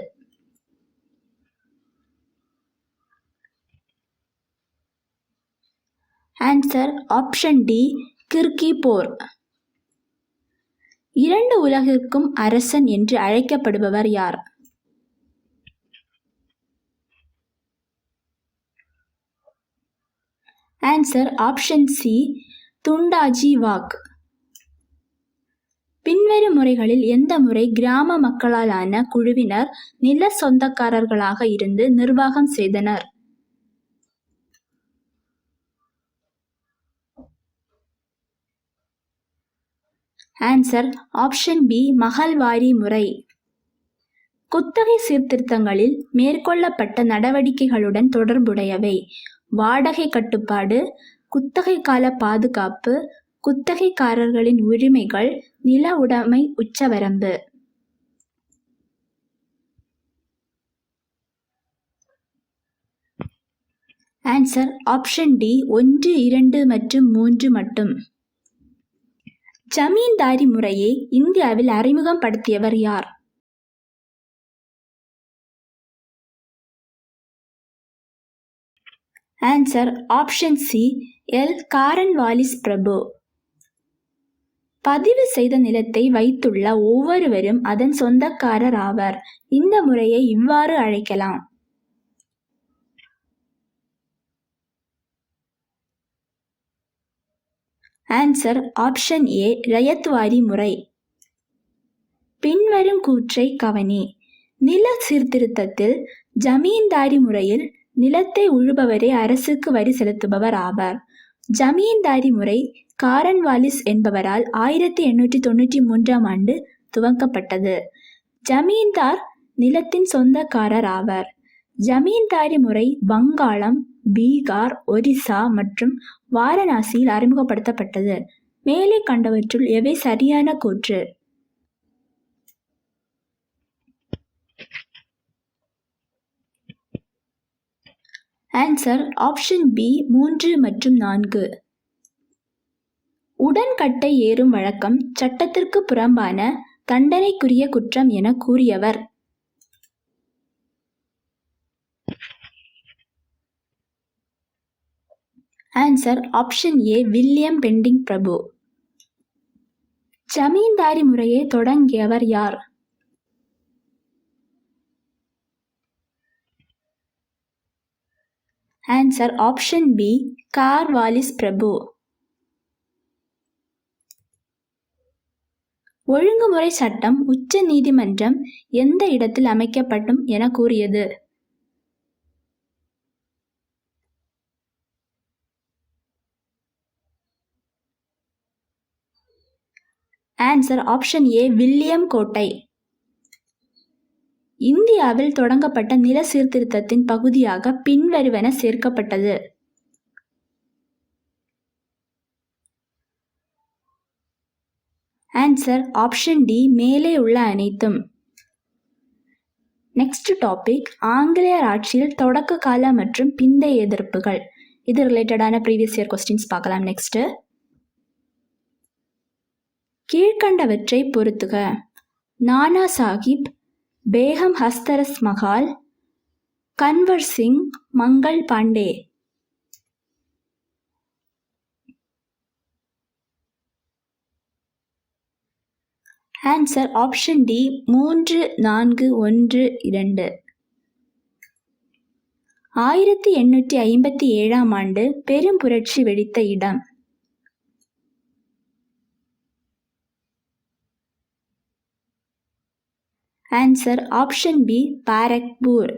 ஆன்சர் ஆப்ஷன் டி கிர்கி போர். இரண்டு உலகிற்கும் அரசன் என்று அழைக்கப்படுபவர் யார்? Answer option C Dhundhia Wagh. பின்வரும் முறைகளில் எந்த முறை கிராம மக்களாலான குழுவினர் நில சொந்தக்காரர்களாக இருந்து நிர்வாகம் செய்தனர்? ஆன்சர் ஆப்ஷன் பி மகள்வாரி முறை. குத்தகை சீர்திருத்தங்களில் மேற்கொள்ளப்பட்ட நடவடிக்கைகளுடன் தொடர்புடையவை: வாடகை கட்டுப்பாடு, குத்தகை கால பாதுகாப்பு, குத்தகைக்காரர்களின் உரிமைகள், நில உடைமை உச்சவரம்பு. ஆன்சர் ஆப்ஷன் டி 1, 2 மற்றும் 3 மட்டும். ஜமீன்தாரி முறையை இந்தியாவில் அறிமுகப்படுத்தியவர் யார்? Answer option C L Cornwallis பிரபு. பதிவு செய்த நிலத்தை வைத்துள்ள ஒவ்வொருவரும் அதன் சொந்தக்காரர் ஆவர். இந்த முறையை இவ்வாறு அழைக்கலாம்: ஆன்சர் ஆப்ஷன் ஏ ரயத்வாரி முறை. பின்வரும் கூற்றை கவனி. நில சீர்திருத்தத்தில் ஜமீன்தாரி முறையில் நிலத்தை உழுபவரே அரசுக்கு வரி செலுத்துபவர் ஆவார். ஜமீன்தாரி முறை காரன்வாலிஸ் என்பவரால் 1893ஆம் ஆண்டு துவக்கப்பட்டது. ஜமீன்தார் நிலத்தின் சொந்தக்காரர் ஆவார். ஜமீன்தாரி முறை வங்காளம், பீகார், ஒரிசா மற்றும் வாரணாசியில் அறிமுகப்படுத்தப்பட்டது. மேலே கண்டவற்றுள் எவை சரியான கூற்று? ஆன்சர் ஆப்ஷன் பி 3 மற்றும் 4. உடன்கட்டை ஏறும் வழக்கம் சட்டத்திற்கு புறம்பான தண்டனைக்குரிய குற்றம் என கூறியவர்? Answer option A William Bentinck பிரபு. ஜமீன்தாரி முறையை தொடங்கியவர் யார்? ஆன்சர் ஆப்ஷன் பி கார்வாலிஸ் பிரபு. ஒழுங்குமுறை சட்டம் உச்ச நீதிமன்றம் எந்த இடத்தில் அமைக்கப்படும் என கூறியது? ஆன்சர் ஆப்ஷன் ஏ வில்லியம் கோட்டை. இந்தியாவில் தொடங்கப்பட்ட நில சீர்திருத்தத்தின் பகுதியாக பின்வருவன சேர்க்கப்பட்டது: ஆன்சர் ஆப்ஷன் டி, மேலே உள்ள அனைத்தும். நெக்ஸ்ட் டாபிக், ஆங்கிலேயர் ஆட்சியில் தொடக்க கால மற்றும் பிந்தைய எதிர்ப்புகள். இது ரிலேட்டடான ப்ரீவியஸ் இயர் கொஸ்டின்ஸ் பார்க்கலாம். நெக்ஸ்ட், கீழ்கண்டவற்றை பொறுத்துக. Nana Sahib, Begum Hazrat Mahal, Kunwar Singh, Mangal Pandey. Answer option D, 3, 4, 1, 2. 1857 ஆண்டு பெரும் புரட்சி வெடித்த இடம். Answer option B, Barrackpore.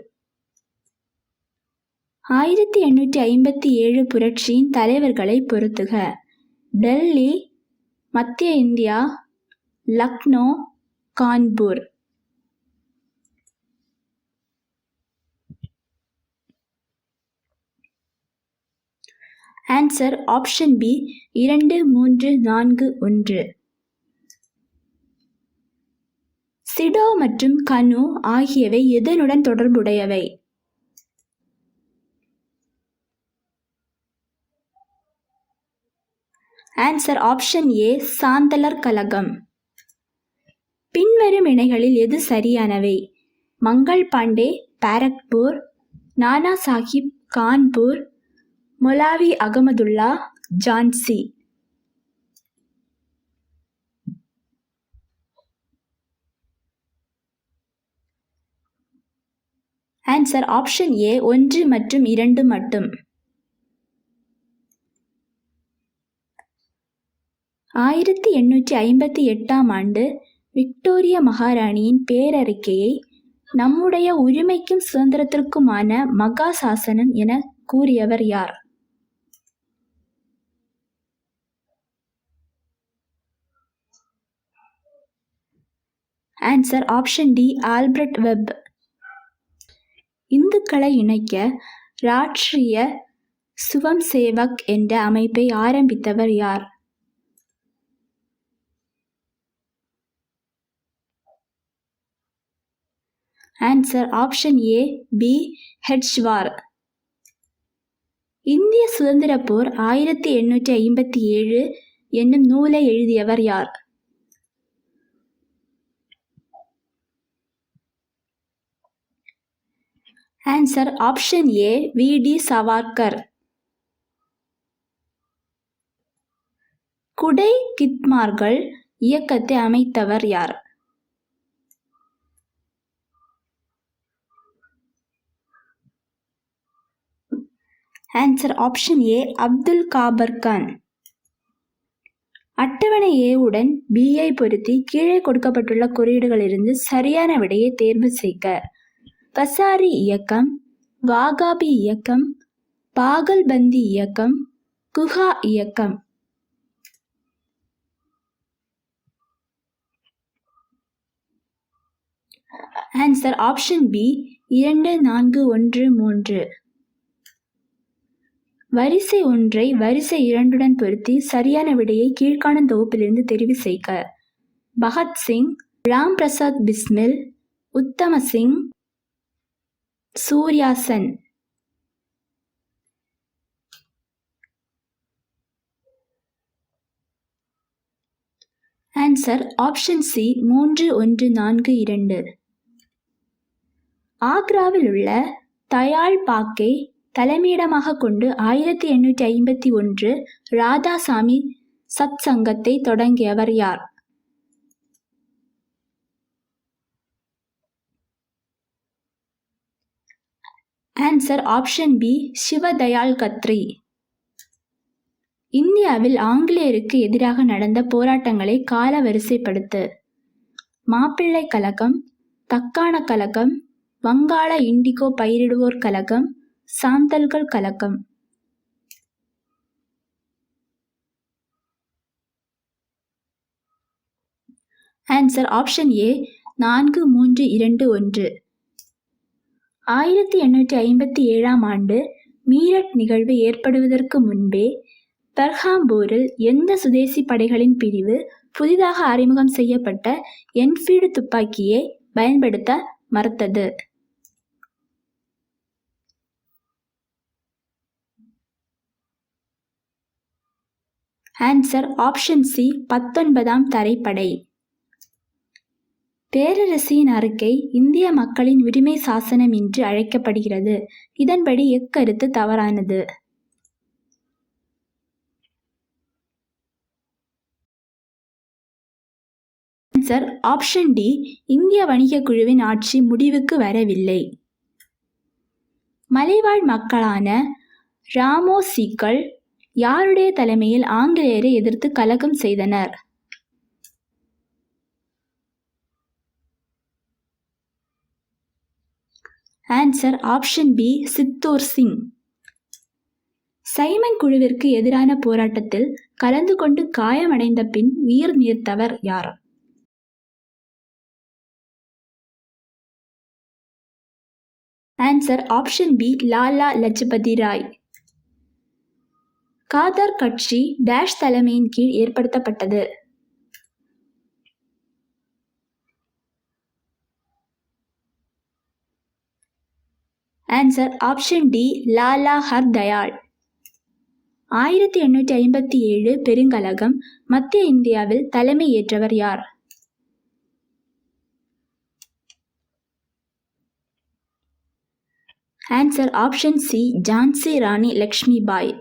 1857 புரட்சியின் தலைவர்களை பொறுத்துக. டெல்லி, மத்திய India, Lucknow, Kanpur. Answer option B, 2, 3, 4, 1. Sido மற்றும் கனு ஆகியவை எதனுடன் தொடர்புடையவை? ஆன்சர் ஆப்ஷன் ஏ, சாந்தலர் கழகம். பின்வரும் இணைகளில் எது சரியானவை? Mangal Pandey, Barrackpore, Nana Sahib, Kanpur, Maulvi Ahmadullah, Jhansi. Answer option A, 1 மற்றும் 2 மட்டும். 1858 ஆண்டு விக்டோரியா மகாராணியின் பேரறிக்கையை நம்முடைய உரிமைக்கும் சுதந்திரத்திற்குமான மகா சாசனம் என கூறியவர் யார்? Answer option D, Albert Webb. இந்துக்களை இணைக்க ராஷ்ட்ரிய சுவம் சேவக் என்ற அமைப்பை ஆரம்பித்தவர் யார்? Answer option A, B, Hedgewar. இந்திய சுதந்திர போர் 1857 என்னும் நூலை எழுதியவர் யார்? Answer option A, V D Savarkar. குடை கித்மார்கள் இயக்கத்தை அமைத்தவர் யார்? Answer option A, Abdul Ghaffar Khan. அட்டவணை ஏ உடன் பிஐ பொருத்தி கீழே கொடுக்கப்பட்டுள்ள குறியீடுகளிலிருந்து சரியான விடையை தேர்வு செய்க. பசாரி இயக்கம், வாகாபி இயக்கம், பாகல்பந்தி இயக்கம், குஹா இயக்கம். Answer option B, 2, 4, 1, 3. வரிசை 1ஐ வரிசை 2உடன் பொருத்தி சரியான விடையை கீழ்காணும் தொகுப்பிலிருந்து தெரிவு செய்க. Bhagat Singh, Ram Prasad Bismil, Udham Singh, Surya Sen. Answer option C, 3, 1, 4, 2. ஆக்ராவில் உள்ள தயாள் பாக்கை தலைமையிடமாக கொண்டு 1851 ராதாசாமி சத் சங்கத்தை தொடங்கியவர் யார்? Answer option B, Shivdayal Khatri. இந்தியாவில் ஆங்கிலேயருக்கு எதிராக நடந்த போராட்டங்களை கால வரிசைப்படுத்து. மாப்பிள்ளை கழகம், தக்கான கழகம், வங்காள இண்டிகோ பயிரிடுவோர் கழகம், சாந்தல்கள் கழகம். Answer option A, 4, 3, 2, 1. 1857 ஆண்டு மீரட் நிகழ்வு ஏற்படுவதற்கு முன்பே பெர்ஹாம்பூரில் எந்த சுதேசி படைகளின் பிரிவு புதிதாக அறிமுகம் செய்யப்பட்ட என்ஃபீல்டு துப்பாக்கியை பயன்படுத்த மறுத்தது? ஆன்சர் ஆப்ஷன் சி 19ஆம் தரைப்படை. பேரரசின் அறிக்கை இந்திய மக்களின் உரிமை சாசனம் என்று அழைக்கப்படுகிறது. இதன்படி எக்கருத்து தவறானது? ஆன்சர் ஆப்ஷன் டி இந்திய வணிக குழுவின் ஆட்சி முடிவுக்கு வரவில்லை. மலைவாழ் மக்களான ராமோசிக்கள் யாருடைய தலைமையில் ஆங்கிலேயரை எதிர்த்து கலகம் செய்தனர்? Answer option B Chittur Singh. Simon குழுவிற்கு எதிரான போராட்டத்தில் கலந்து கொண்டு காயமடைந்த பின் உயிர் நீர்த்தவர் யார்? Answer option B Lala Lajpat Rai. Ghadar கட்சி டேஷ் தலைமையின் கீழ் ஏற்படுத்தப்பட்டது? Answer option D Lala Hardayal. 1857 பெருங்கலகம் மத்திய இந்தியாவில் தலைமை ஏற்றவர் யார்? Answer option C Jhansi Rani Lakshmibai.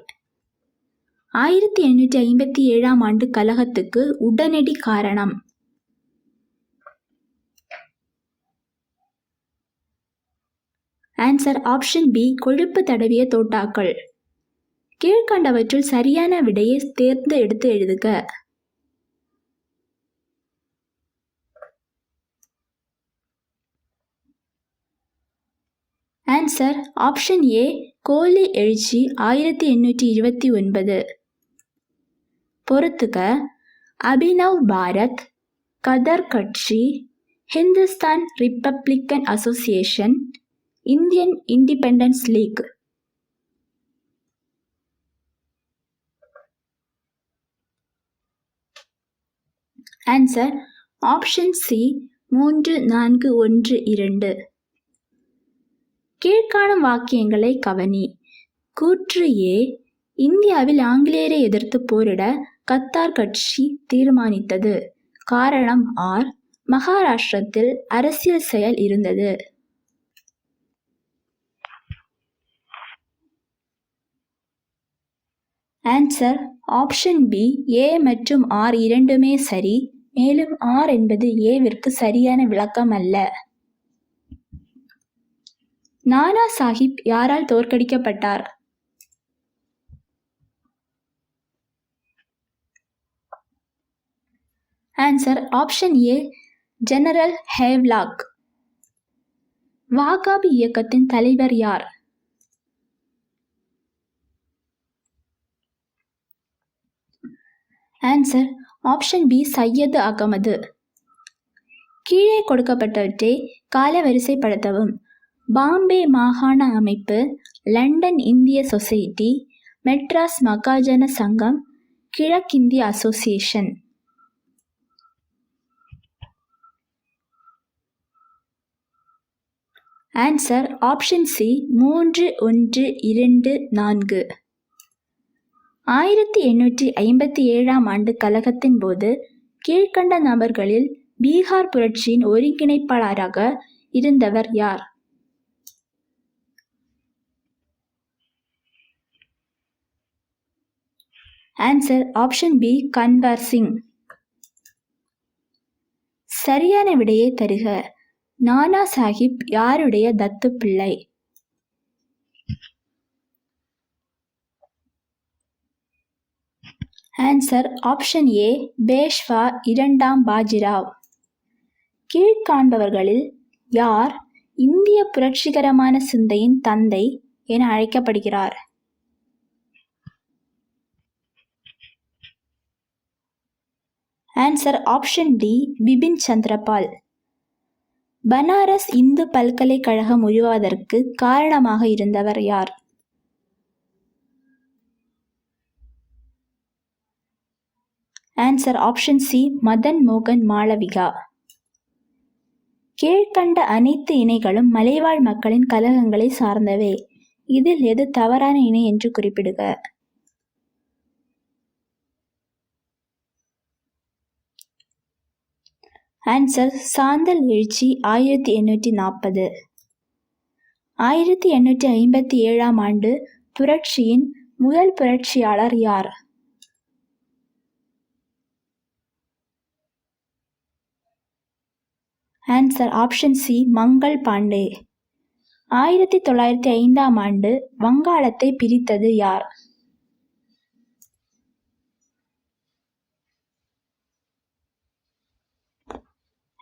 1857ஆம் ஆண்டு கலகத்துக்கு உடனடி காரணம்? ஆன்சர் ஆப்ஷன் பி கொழுப்பு தடவிய தோட்டாக்கள். கீழ்கண்டவற்றுள் சரியான விடையை தேர்ந்து எடுத்து எழுதுக. ஆன்சர் ஆப்ஷன் ஏ கோலி எழுச்சி 1829. பொறுத்துக. அபினவ் பாரத், கதர் கட்சி, Hindustan republican association, Indian independence league. Answer option C 3, 4, 1, 2. கீழ்காணும் வாக்கியங்களை கவனி. கூற்று ஏ இந்தியாவில் ஆங்கிலேயரை எதிர்த்து போரிட கத்தார் கட்சி தீர்மானித்தது. காரணம் ஆர் மகாராஷ்டிரத்தில் அரசியல் செயல் இருந்தது. ஆன்சர் ஆப்ஷன் பி ஏ மற்றும் ஆர் இரண்டுமே சரி. மேலும் ஆர் என்பது ஏவிற்கு சரியான விளக்கம் அல்ல. நானா சாஹிப் யாரால் தோற்கடிக்கப்பட்டார்? Answer option A general Havelock. Wahabi இயக்கத்தின் தலைவர் யார்? Answer option B Syed Ahmad. கீழே கொடுக்கப்பட்டவற்றை காலவரிசைப்படுத்தவும். பாம்பே மாகாண அமைப்பு, லண்டன் இந்திய சொசைட்டி, மெட்ராஸ் மகாஜன சங்கம், கிழக்கிந்திய அசோசியேஷன். Answer option C 3, 1, 2, 4. 1857ஆம் ஆண்டு கலகத்தின் போது கீழ்கண்ட நபர்களில் பீகார் புரட்சியின் ஒருங்கிணைப்பாளராக இருந்தவர் யார்? Answer option B Kunwar Singh. சரியான விடையை தருக. நானா சாஹிப் யாருடைய தத்து பிள்ளை? ஆன்சர் ஆப்ஷன் ஏ பேஷ்வா 2ஆம் பாஜிராவ். கீழ்காண்பவர்களில் யார் இந்திய புரட்சிகரமான சிந்தையின் தந்தை என அழைக்கப்படுகிறார்? Answer option D Bipin Chandra Pal. Banaras Hindu பல்கலைக்கழகம் உருவாவதற்கு காரணமாக இருந்தவர் யார்? ஆன்சர் ஆப்ஷன் சி மதன் மோகன் மாளவிகா. கீழ்கண்ட அனைத்து இணைகளும் மலைவாழ் மக்களின் கலகங்களை சார்ந்தவை. இதில் எது தவறான இணை என்று குறிப்பிடுக. ஆன்சர் சாந்தல் எழுச்சி 1840. 1857ஆம் ஆண்டு புரட்சியின் முதல் புரட்சியாளர் யார்? Answer option C Mangal Pandey. 1905ஆம் ஆண்டு வங்காளத்தை பிரித்தது யார்?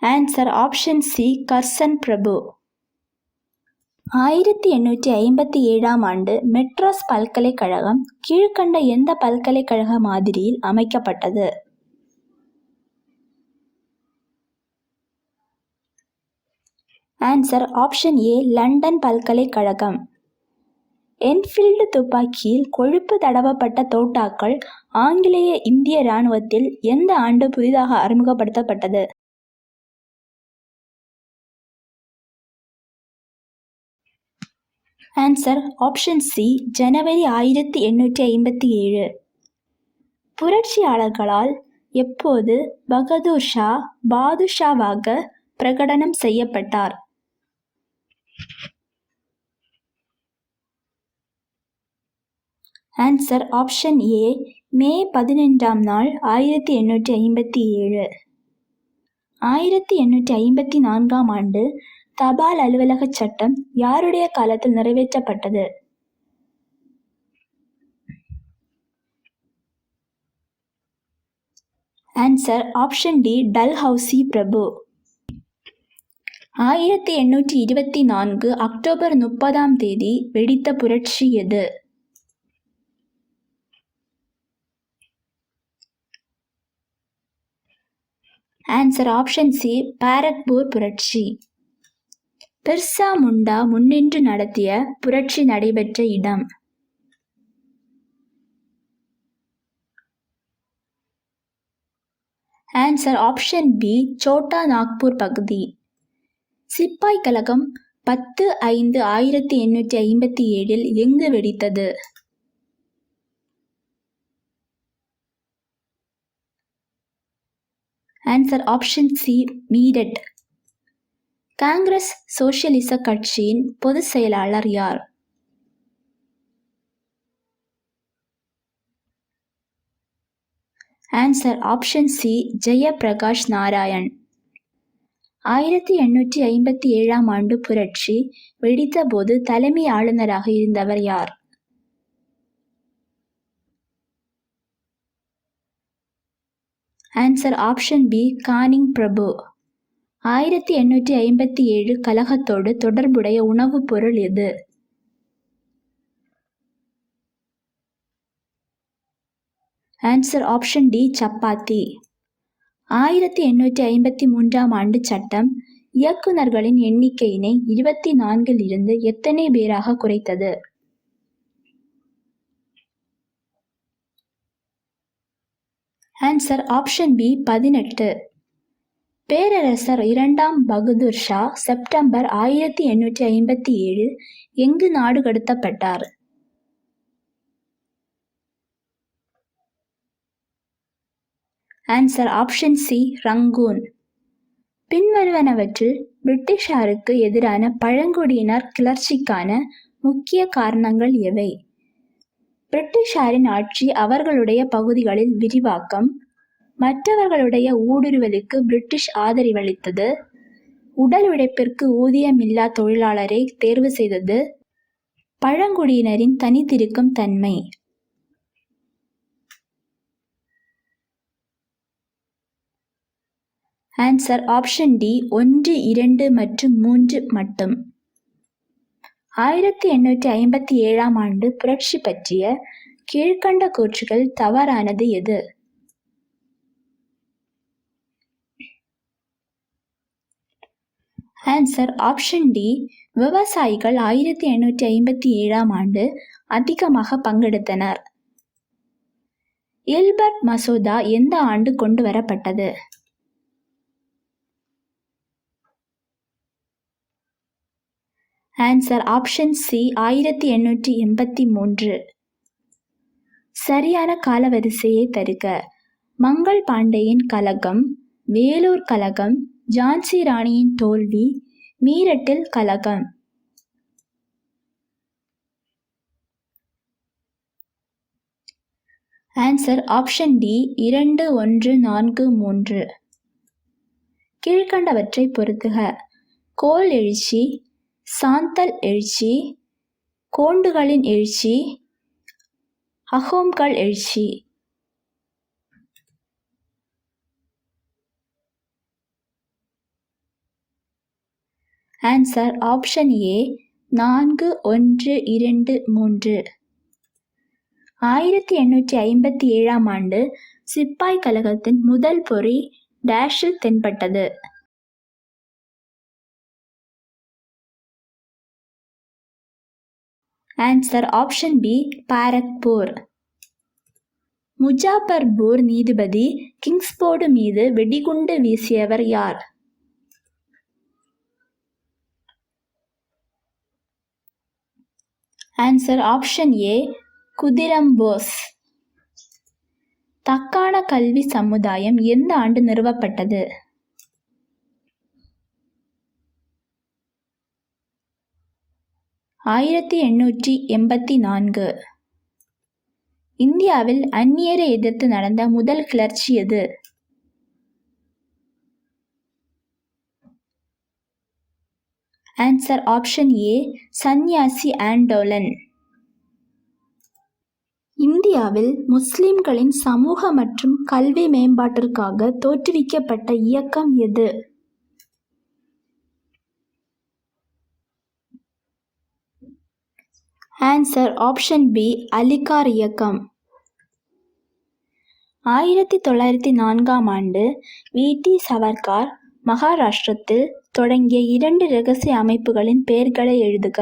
ஆன்சர் ஆப்ஷன் சி கர்சன் பிரபு. 1857ஆம் ஆண்டு மெட்ராஸ் பல்கலைக்கழகம் கீழ்கண்ட எந்த பல்கலைக்கழக மாதிரியில் அமைக்கப்பட்டது? ஆன்சர் ஆப்ஷன் ஏ லண்டன் பல்கலைக்கழகம். என்ஃபீல்டு துப்பாக்கியில் கொழுப்பு தடவப்பட்ட தோட்டாக்கள் ஆங்கிலேய இந்திய இராணுவத்தில் எந்த ஆண்டு புதிதாக அறிமுகப்படுத்தப்பட்டது? ஆன்சர் ஆப்ஷன் சி ஜனவரி 1857. புரட்சியாளர்களால் எப்போது பகதூர் ஷா பாதுஷாவாக பிரகடனம் செய்யப்பட்டார்? ஆன்சர் ஆப்ஷன் ஏ மே 11ஆம் நாள் 1857. 1854ஆம் ஆண்டு தபால் அலுவலக சட்டம் யாருடைய காலத்தில் நிறைவேற்றப்பட்டது? ஆன்சர் ஆப்ஷன் டி டல்ஹவுசி பிரபு. 1824 அக்டோபர் 30ஆம் தேதி வெடித்த புரட்சி எது? ஆன்சர் ஆப்ஷன் சி பாரக்பூர் புரட்சி. பிர்சா முண்டா முன்னின்று நடத்திய புரட்சி நடைபெற்ற இடம்? Answer option B Chota Nagpur பகுதி. சிப்பாய் கழகம் 10/5/1857 எங்கு வெடித்தது? Answer option C Meerut. Congress சோசியலிச கட்சியின் பொதுச் செயலாளர் யார்? Answer option C Jayaprakash Narayan. 1857ஆம் ஆண்டு புரட்சி வெடித்த போது தலைமை ஆளுநராக இருந்தவர் யார்? ஆன்சர் ஆப்ஷன் பி கானிங் பிரபு. 1857 கலகத்தோடு தொடர்புடைய உணவுப் பொருள் எது? Answer option D chapati. 1853ஆம் ஆண்டு சட்டம் இயக்குநர்களின் எண்ணிக்கையினை 24 இருந்து எத்தனை பேராக குறைத்தது? Answer option B 18. பேரரசர் 2ஆம் பகதூர் ஷா செப்டம்பர் 1857 எங்கு நாடு கடத்தப்பட்டார்? Answer option C Rangoon. பின்வருவனவற்றில் பிரிட்டிஷாருக்கு எதிரான பழங்குடியினர் கிளர்ச்சிக்கான முக்கிய காரணங்கள் எவை? பிரிட்டிஷாரின் ஆட்சி அவர்களுடைய பகுதிகளில் விரிவாக்கம், மற்றவர்களுடைய ஊடுருவலுக்கு பிரிட்டிஷ் ஆதரவளித்தது, உடல் உழைப்பிற்கு ஊதியமில்லா தொழிலாளரை தேர்வு செய்தது, பழங்குடியினரின் தனித்திருக்கும் தன்மை. ஆன்சர் ஆப்ஷன் டி 1, 2 மற்றும் 3 மட்டும். 1857ஆம் ஆண்டு புரட்சி பற்றிய கீழ்கண்ட கூற்றுகள் தவறானது எது? ஆன்சர் ஆப்ஷன் டி விவசாயிகள் 1857ஆம் ஆண்டு அதிகமாக பங்கெடுத்தனர். இல்பர்ட் மசோதா எந்த ஆண்டு கொண்டு வரப்பட்டது? Answer option C 1883. சரியான காலவரிசையை தருக. மங்கள் பாண்டேயின் கலகம், வேலூர் கலகம், ஜான்சி ராணியின் தோல்வி, மீரட்டில் கலகம். Answer option D 2, 1, 4, 3. கீழ்கண்டவற்றை பொருத்துக. கோல் எழுச்சி, சாந்தல் எழுச்சி, கோண்டுகளின் எழுச்சி, அஹோம்கள் எழுச்சி. Answer option A 4, 1, 2, 3. 1857ஆம் ஆண்டு சிப்பாய் கழகத்தின் முதல் பொறி டேஷில் தென்பட்டது. Answer option B Barrackpore. Muzaffarpur நீதிபதி கிங்ஸ்போர்டு மீது வெடிகுண்டு வீசியவர் யார்? Answer option A Khudiram Bose. தக்கான கல்வி சமுதாயம் எந்த ஆண்டு நிறுவப்பட்டது? ஆயிரத்தி 1884. இந்தியாவில் அந்நியரை எதிர்த்து நடந்த முதல் கிளர்ச்சி எது? Answer option A Sanyasi Andolan. இந்தியாவில் முஸ்லிம்களின் சமூக மற்றும் கல்வி மேம்பாட்டிற்காக தோற்றுவிக்கப்பட்ட இயக்கம் எது? ஆன்சர் ஆப்ஷன் பி அலிகார் இயக்கம். 1904ஆம் ஆண்டு வி.டி. சவர்கார் மகாராஷ்டிரத்தில் தொடங்கிய 2 இரகசிய அமைப்புகளின் பெயர்களை எழுதுக.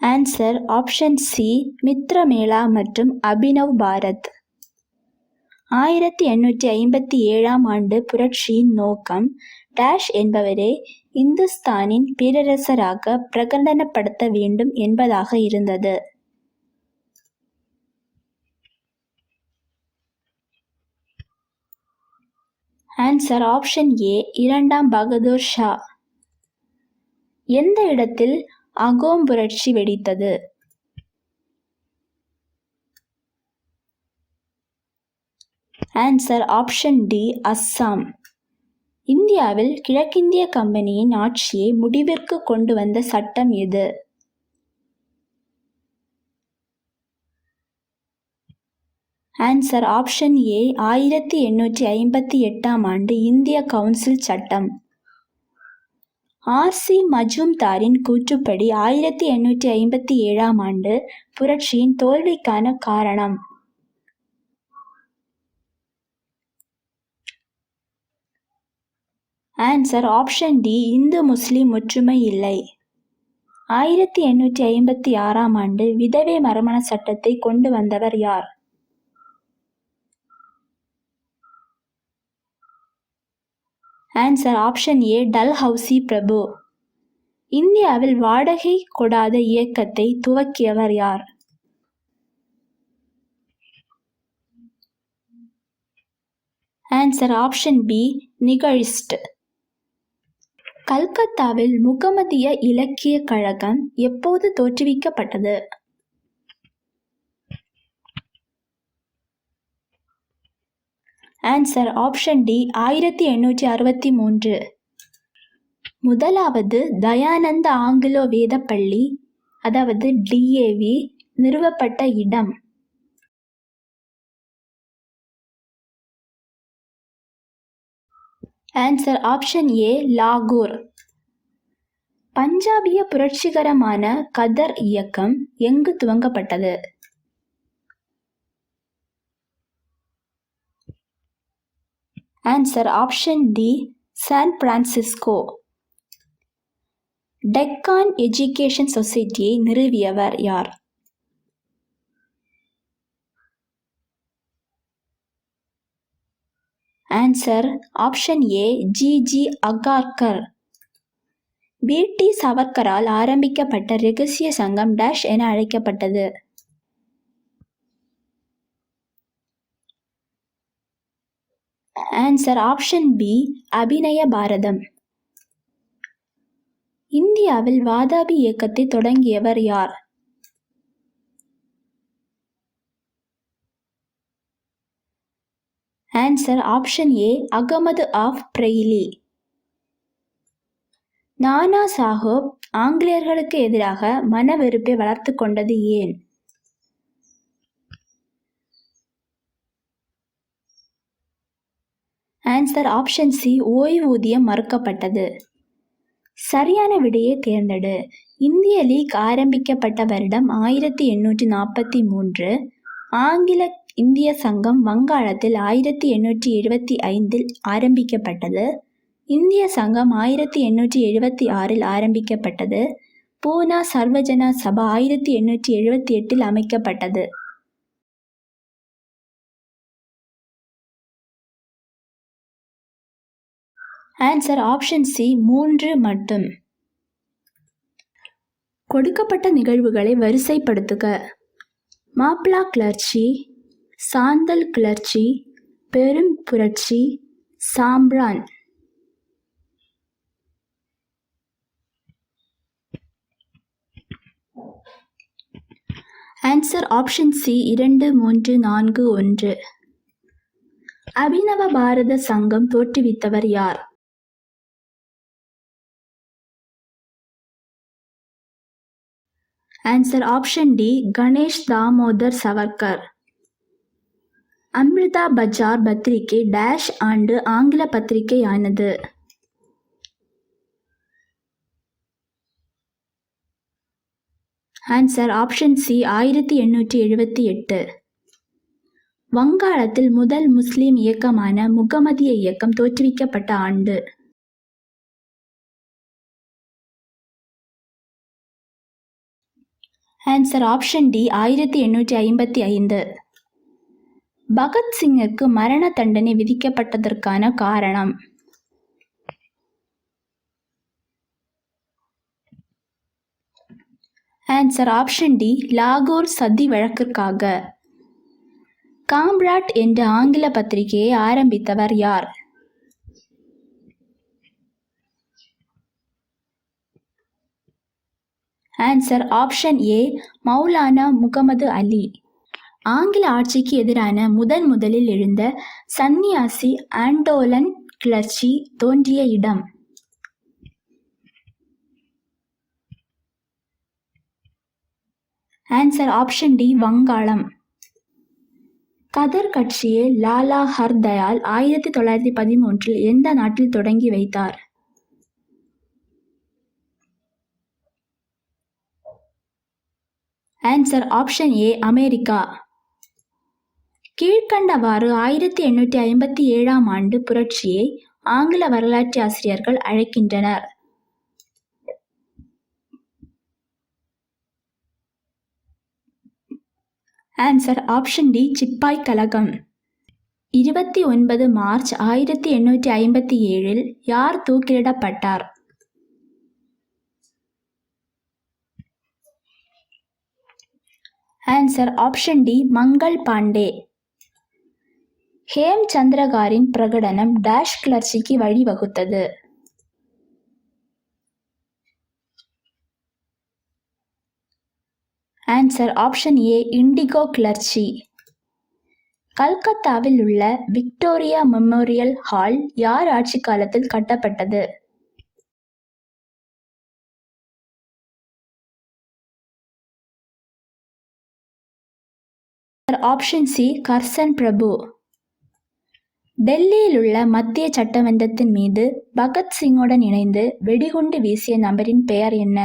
ஆன்சர் ஆப்ஷன் சி மித்ரமேளா மற்றும் அபினவ் பாரத். 1857ஆம் ஆண்டு புரட்சியின் நோக்கம் டேஷ் என்பவரை இந்துஸ்தானின் பேரரசராக பிரகடனப்படுத்த வேண்டும் என்பதாக இருந்தது. ஆன்சர் ஆப்ஷன் ஏ 2ஆம் பகதூர் ஷா. எந்த இடத்தில் அகோம் புரட்சி வெடித்தது? Answer option D Assam. இந்தியாவில் கிழக்கிந்திய கம்பெனியின் ஆட்சியை முடிவிற்கு கொண்டு வந்த சட்டம் எது? ஆன்சர் ஆப்ஷன் ஏ 1858ஆம் ஆண்டு இந்திய கவுன்சில் சட்டம். ஆர்.சி. மஜூம்தாரின் கூற்றுப்படி 1857ஆம் ஆண்டு புரட்சியின் தோல்விக்கான காரணம். ஆன்சர் ஆப்ஷன் டி இந்து முஸ்லிம் ஒற்றுமை இல்லை. 1856ஆம் ஆண்டு விதவை மறுமண சட்டத்தை கொண்டு வந்தவர் யார்? ஆன்சர் ஆப்ஷன் ஏ டல்ஹவுசி பிரபு. இந்தியாவில் வாடகை கொடாத இயக்கத்தை துவக்கியவர் யார்? ஆன்சர் ஆப்ஷன் பி நிகழிஸ்ட். கல்கத்தாவில் முகமதிய இலக்கிய கழகம் எப்போது தோற்றுவிக்கப்பட்டது? Answer option D 1863. முதலாவது தயானந்த ஆங்கிலோ வேத பள்ளி அதாவது டிஏவி நிறுவப்பட்ட இடம். ஆன்சர் ஆப்ஷன் ஏ லாகூர். பஞ்சாபிய புரட்சிகரமான கதர் இயக்கம் எங்கு துவங்கப்பட்டது? Answer option D San Francisco. Deccan education சொசைட்டியை நிறுவியவர் யார்? Answer option A G Agarkar. V D. சவர்கரால் ஆரம்பிக்கப்பட்ட இரகசிய சங்கம் டேஷ் என அழைக்கப்பட்டது? ஆன்சர் ஆப்ஷன் பி அபிநய பாரதம். இந்தியாவில் வாதாபி இயக்கத்தை தொடங்கியவர் யார்? Answer option A Ahmad of Bareilly. Nana Saheb ஆங்கிலேயர்களுக்கு எதிராக மன வெறுப்பை வளர்த்து கொண்டது ஏன்? ஆன்சர் ஆப்ஷன் சி ஓய்வூதியம் மறுக்கப்பட்டது. சரியான விடையை தேர்ந்தெடு. இந்திய லீக் ஆரம்பிக்கப்பட்ட வருடம் 1843. ஆங்கில இந்திய சங்கம் வங்காளத்தில் 1875 ஆரம்பிக்கப்பட்டது. இந்திய சங்கம் 1876 ஆரம்பிக்கப்பட்டது. பூனா சர்வஜனா சபா 1878 அமைக்கப்பட்டது. ஆன்சர் ஆப்ஷன் சி 3 மட்டும். கொடுக்கப்பட்ட நிகழ்வுகளை வரிசைப்படுத்துக. மாப்ளா கிளர்ச்சி, சாந்தல் கிளர்ச்சி, பெரும் புரட்சி, Champaran. Answer option C 2, 3, 4, 1. Abhinav Bharat சங்கம் தோற்றுவித்தவர் யார்? Answer option D Ganesh Damodar Savarkar. Amrita Bazar பத்திரிகை டேஷ் ஆண்டு ஆங்கில பத்திரிகை ஆனது? Answer option C 1878. வங்காளத்தில் முதல் முஸ்லிம் இயக்கமான முகமதிய இயக்கம் தோற்றுவிக்கப்பட்ட ஆண்டு? Answer option D 1855. பகத்சிங்கிற்கு மரண தண்டனை விதிக்கப்பட்டதற்கான காரணம்? ஆன்சர் ஆப்ஷன் டி லாகூர் சதி வழக்கிற்காக. காம்ராட் என்ற ஆங்கில பத்திரிகையை ஆரம்பித்தவர் யார்? Answer option A Maulana Mohammad Ali. ஆங்கில ஆட்சிக்கு எதிரான முதலில் எழுந்த சந்நியாசி ஆண்டோலன் கிளர்ச்சி தோன்றிய இடம்? ஆன்சர் ஆப்ஷன் டி வங்காளம். கதர் கட்சியை லாலா ஹர்தயால் 1913 எந்த நாட்டில் தொடங்கி வைத்தார்? ஆன்சர் ஆப்ஷன் ஏ அமெரிக்கா. கீழ்கண்டவாறு 1857 ஆண்டு புரட்சியை ஆங்கில வரலாற்று ஆசிரியர்கள் அழைக்கின்றனர்? ஆன்சர் ஆப்ஷன் டி சிப்பாய் கலகம். 29 மார்ச் 1857 யார் தூக்கிலிடப்பட்டார்? Answer option D Mangal Pandey. Hem சந்திரகாரின் பிரகடனம் டேஷ் கிளர்ச்சிக்கு வழிவகுத்தது? ஆன்சர் ஆப்ஷன் ஏ இண்டிகோ கிளர்ச்சி. கல்கத்தாவில் உள்ள விக்டோரியா மெமோரியல் ஹால் யார் ஆட்சி காலத்தில் கட்டப்பட்டது? ஆப்ஷன் சி கர்சன் பிரபு. டெல்லியில் உள்ள மத்திய சட்டமன்றத்தின் மீது பகத்சிங்குடன் இணைந்து வெடிகுண்டு வீசிய நபரின் பெயர் என்ன?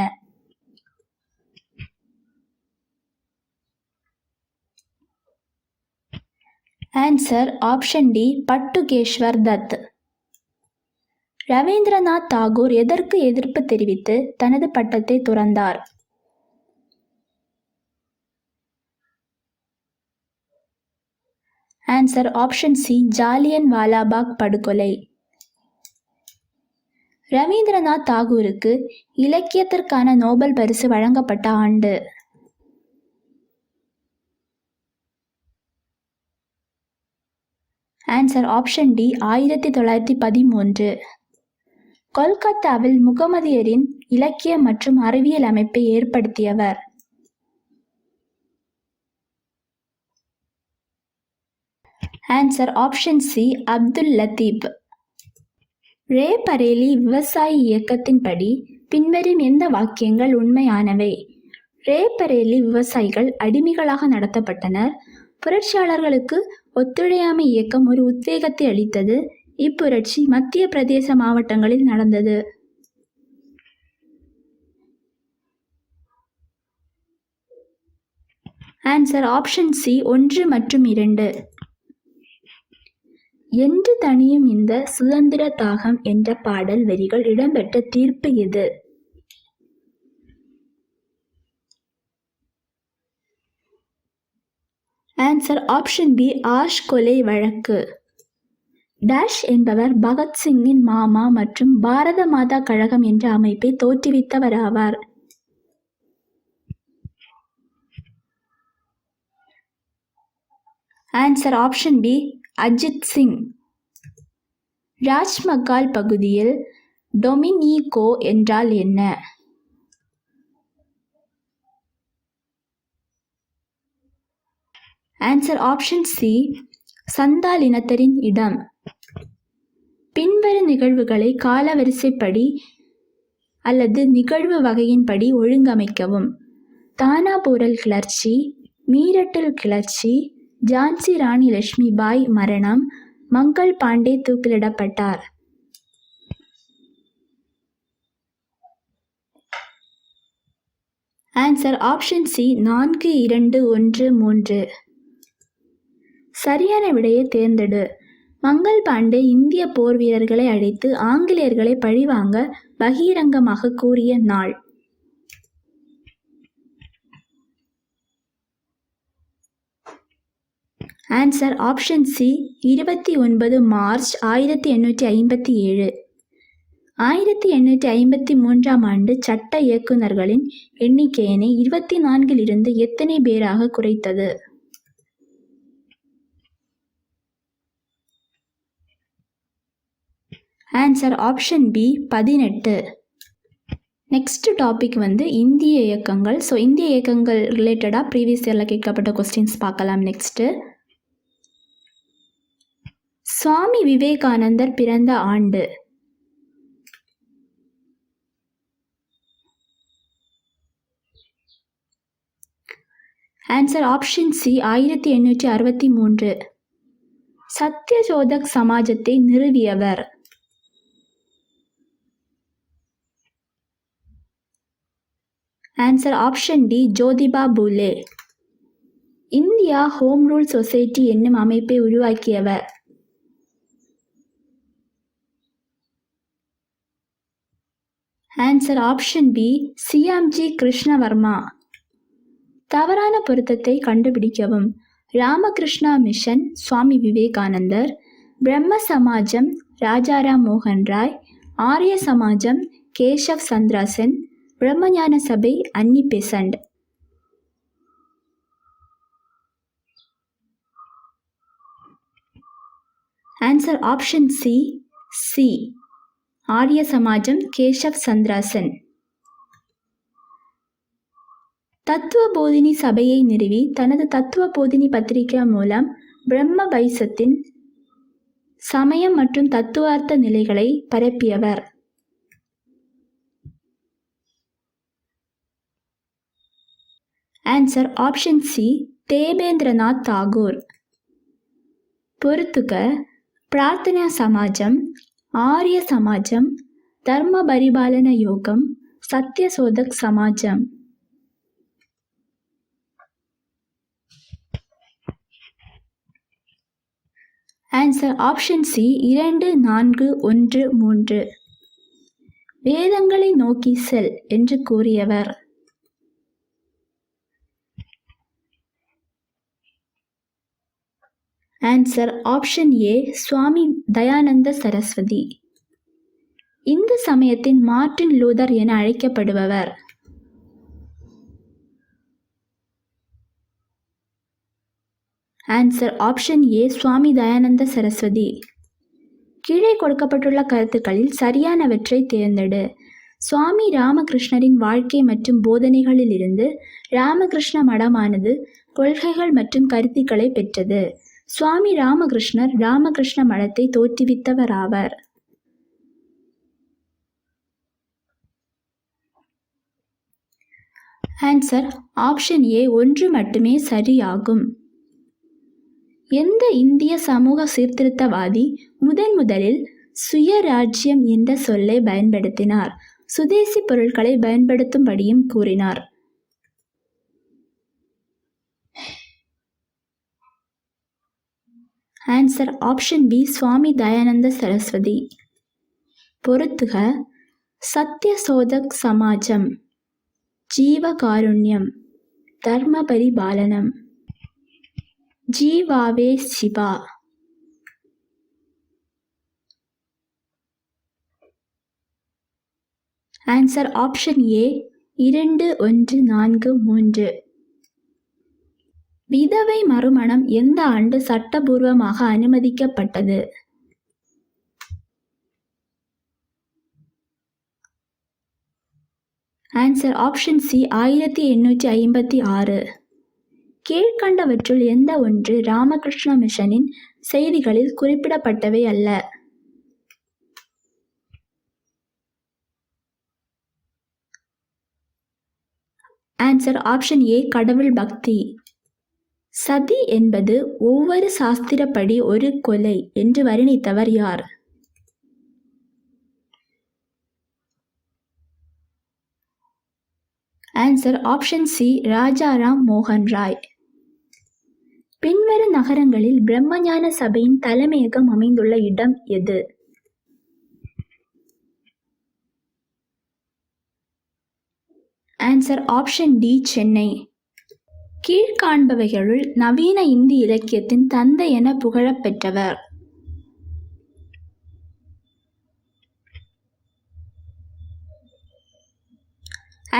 ஆன்சர் ஆப்ஷன் டி பட்டுகேஸ்வர் தத். ரவீந்திரநாத் தாகூர் எதற்கு எதிர்ப்பு தெரிவித்து தனது பட்டத்தை துறந்தார்? ஆன்சர் ஆப்ஷன் சி, ஜாலியன் வாலாபாக் படுகொலை. ரவீந்திரநாத் தாகூருக்கு இலக்கியத்திற்கான நோபல் பரிசு வழங்கப்பட்ட ஆண்டு? Answer option D, 1913. கொல்கத்தாவில் முகமதியரின் இலக்கிய மற்றும் அறிவியல் அமைப்பை ஏற்படுத்தியவர்? Answer option C, Abdul Latif. Rae Bareli விவசாய இயக்கத்தின்படி பின்வரும் எந்த வாக்கியங்கள் உண்மையானவை? ரே பரேலி விவசாயிகள் அடிமைகளாக நடத்தப்பட்டனர். புரட்சியாளர்களுக்கு ஒத்துழையாமை இயக்கம் ஒரு உத்வேகத்தை அளித்தது. இப்புரட்சி மத்திய பிரதேச மாவட்டங்களில் நடந்தது. ஆன்சர் ஆப்ஷன் சி, 1 மற்றும் 2. என்று தணியும் இந்த சுதந்திர தாகம் என்ற பாடல் வரிகள் இடம்பெற்ற தீர்ப்பு எது? ஆன்சர் ஆப்ஷன் பி, ஆஷ் கொலை வழக்கு. டேஷ் என்பவர் பகத்சிங்கின் மாமா மற்றும் பாரத மாதா கழகம் என்ற அமைப்பை தோற்றுவித்தவராவார். Answer option B, Ajit Singh. Rajmahal பகுதியில் டொமினிகோ என்றால் என்ன? ஆன்சர் ஆப்ஷன் சி, சந்தால் இனத்தரின் இடம். பின்வரும் நிகழ்வுகளை காலவரிசைப்படி அல்லது நிகழ்வு வகையின்படி ஒழுங்கமைக்கவும். தானாபூரில் கிளர்ச்சி, மீரட்டில் கிளர்ச்சி, ஜான்சி ராணி லட்சுமிபாய் மரணம், மங்கள் பாண்டே தூக்கிலிடப்பட்டார். Answer option C, 4, 2, 1, 3. சரியான விடையை தேர்ந்தெடு. மங்கள் பாண்டே இந்திய போர் வீரர்களை அழைத்து ஆங்கிலேயர்களை பழிவாங்க பகிரங்கமாக கூறிய நாள்? Answer option C, 29 March 1857. 1853ஆம் ஆண்டு சட்ட இயக்குநர்களின் எண்ணிக்கையினை 24 இருந்து எத்தனை பேராக குறைத்தது? Answer option B, 18. Next topic இந்திய இயக்கங்கள். ஸோ இந்திய இயக்கங்கள் ரிலேட்டடாக ப்ரீவியஸ் இயரில் கேட்கப்பட்ட கொஸ்டின்ஸ் பார்க்கலாம். நெக்ஸ்ட்டு, சுவாமி விவேகானந்தர் பிறந்த ஆண்டு? Answer option C, 1863. சத்யசோதக் சமாஜத்தை நிறுவியவர்? Answer option D, Jyotiba Phule. India home rule society என்னும் அமைப்பை உருவாக்கியவர்? Answer option B, Shyamji Krishnavarma. தவறான பொருத்தத்தை கண்டுபிடிக்கவும். ராமகிருஷ்ணா மிஷன் சுவாமி விவேகானந்தர், பிரம்ம சமாஜம் ராஜாராம் மோகன் ராய், ஆரிய சமாஜம் கேசவ் சந்திரா சென், பிரம்மஞான சபை Annie Besant. Answer option C, C, Arya சமாஜம் கேசவ் சந்திரா சென். தத்துவ போதினி சபையை நிறுவி தனது தத்துவ போதினி பத்திரிகை மூலம் பிரம்ம பைசத்தின் சமயம் மற்றும் தத்துவார்த்த நிலைகளை பரப்பியவர்? Answer option C, Debendranath Tagore. பொறுத்துக. பிரார்த்தனா சமாஜம், ஆரிய சமாஜம், தர்ம பரிபாலன யோகம், சத்யசோதக் சமாஜம். Answer option C 2, 4, 1, 3. வேதங்களை நோக்கி செல் என்று கூறியவர்? Answer option A Swami Dayananda Saraswati. இந்து சமயத்தின் மார்ட்டின் லூதர் என அழைக்கப்படுபவர்? Answer option A Swami Dayananda Saraswati. கீழே கொடுக்கப்பட்டுள்ள கருத்துக்களில் சரியானவற்றை தேர்ந்தெடு. சுவாமி ராமகிருஷ்ணரின் வாழ்க்கை மற்றும் போதனைகளிலிருந்து ராமகிருஷ்ண மடமானது கொள்கைகள் மற்றும் கருத்துக்களை பெற்றது. சுவாமி ராமகிருஷ்ணர் ராமகிருஷ்ண மடத்தை தோற்றுவித்தவராவர். ஆன்சர் ஆப்ஷன் ஏ 1 மட்டுமே சரியாகும். எந்த இந்திய சமூக சீர்திருத்தவாதி முதலில் சுயராஜ்யம் என்ற சொல்லை பயன்படுத்தினார், சுதேசி பொருட்களை பயன்படுத்தும்படியும் கூறினார்? Answer option B Swami Dayananda Saraswati. பொறுத்துக. சத்யசோதக் சமாஜம், ஜீவகாருண்யம், தர்ம பரிபாலனம், ஜீவாவே சிவா. Answer option A 2, 1, 4, 3. விதவை மறுமணம் எந்த ஆண்டு சட்டபூர்வமாக அனுமதிக்கப்பட்டது? Answer option C 1856. கீழ்கண்டவற்றுள் எந்த ஒன்று ராமகிருஷ்ண மிஷனின் செய்திகளில் குறிப்பிடப்பட்டவை அல்ல? ஆன்சர் ஆப்ஷன் ஏ கடவுள் பக்தி. சதி என்பது ஒவ்வொரு சாஸ்திரப்படி ஒரு கொலை என்று வர்ணித்தவர் யார்? ஆன்சர் ஆப்ஷன் சி ராஜாராம் மோகன் ராய். பின்வரும் நகரங்களில் பிரம்மஞான சபையின் தலைமையகம் அமைந்துள்ள இடம் எது? Answer option D Chennai. கீழ்காண்பவைகளுள் நவீன இந்தி இலக்கியத்தின் தந்தை என புகழப்பெற்றவர்?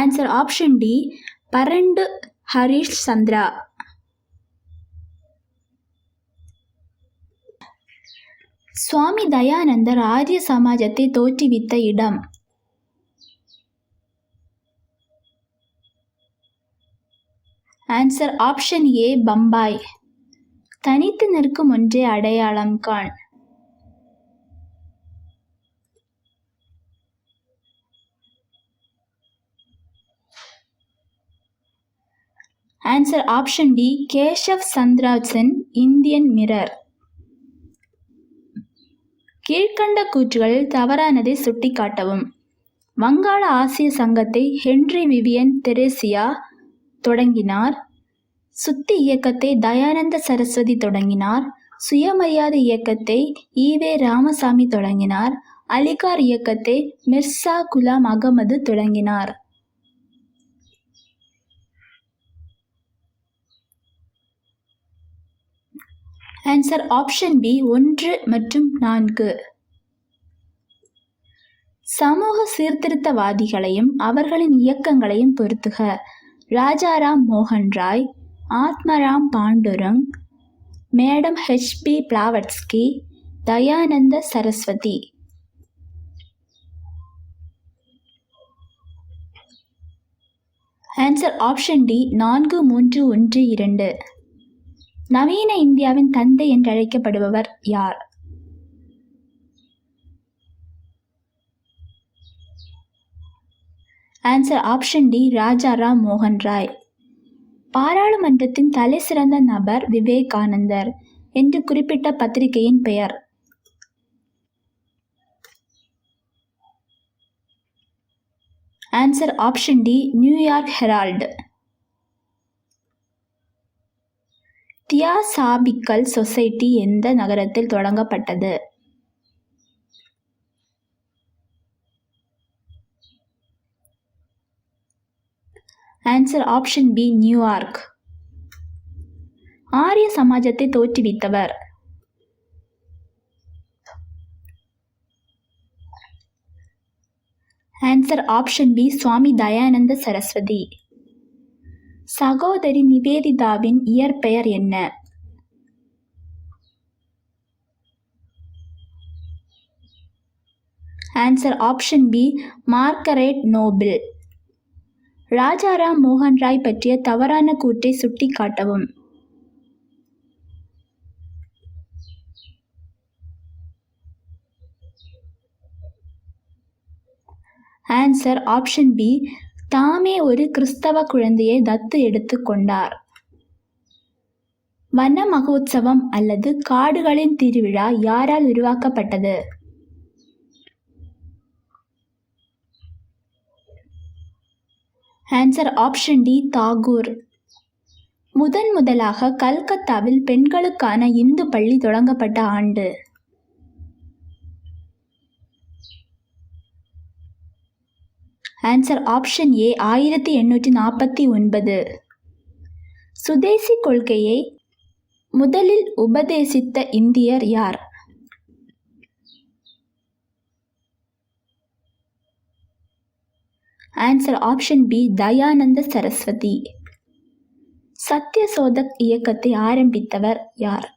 Answer option D Bharatendu Harish Chandra. Swami தயானந்தர் ஆரிய சமாஜத்தை தோற்றுவித்த இடம்? Answer option A Bombay. தனித்து நிற்கும் ஒன்றே அடையாளம் காண். Answer option D Keshav Chandra Sen, Indian Mirror. கீழ்கண்ட கூற்றுகளில் தவறானதை சுட்டிக்காட்டவும். வங்காள ஆசிய சங்கத்தை ஹென்றி விவியன் தெரேசியா தொடங்கினார். சுத்தி இயக்கத்தை தயானந்த சரஸ்வதி தொடங்கினார். சுயமரியாதை இயக்கத்தை ஈவே ராமசாமி தொடங்கினார். அலிகார் இயக்கத்தை மிர்சா குலாம் அகமது தொடங்கினார். ஆன்சர் ஆப்ஷன் பி 1 மற்றும் 4. சமூக சீர்திருத்தவாதிகளையும் அவர்களின் இயக்கங்களையும் பொறுத்துக. ராஜாராம் மோகன் Roy, Atmaram Pandurang, madam H P. Blavatsky, Dayananda Saraswati. Answer option D 4, 3, 1, 2. நவீன இந்தியாவின் தந்தை என்றழைக்கப்படுபவர் யார்? ஆன்சர் ஆப்ஷன் டி ராஜாராம் மோகன் ராய். பாராளுமன்றத்தின் தலை சிறந்த நபர் விவேகானந்தர் என்று குறிப்பிட்ட பத்திரிகையின் பெயர்? Answer option D New York Herald. Theosophical society எந்த நகரத்தில் தொடங்கப்பட்டது? Answer option B New York. Arya சமாஜத்தை தோற்றுவித்தவர்? Answer option B Swami Dayananda Saraswati. சகோதரி நிவேதிதாவின் இயற்பெயர் என்ன? Answer option B Margaret Noble. Rajaram மோகன் ராய் பற்றிய தவறான கூற்றை சுட்டிக்காட்டவும். ஆன்சர் ஆப்ஷன் பி தாமே ஒரு கிறிஸ்தவ குழந்தையை தத்து எடுத்து கொண்டார். வன மகோத்சவம் அல்லது காடுகளின் திருவிழா யாரால் உருவாக்கப்பட்டது? Answer option D Tagore. முதலாக கல்கத்தாவில் பெண்களுக்கான இந்து பள்ளி தொடங்கப்பட்ட ஆண்டு? ஆன்சர் ஆப்ஷன் ஏ 1849. சுதேசி கொள்கையை முதலில் உபதேசித்த இந்தியர் யார்? Answer option B Dayananda Saraswati. Satyashodhak இயக்கத்தை ஆரம்பித்தவர் யார்?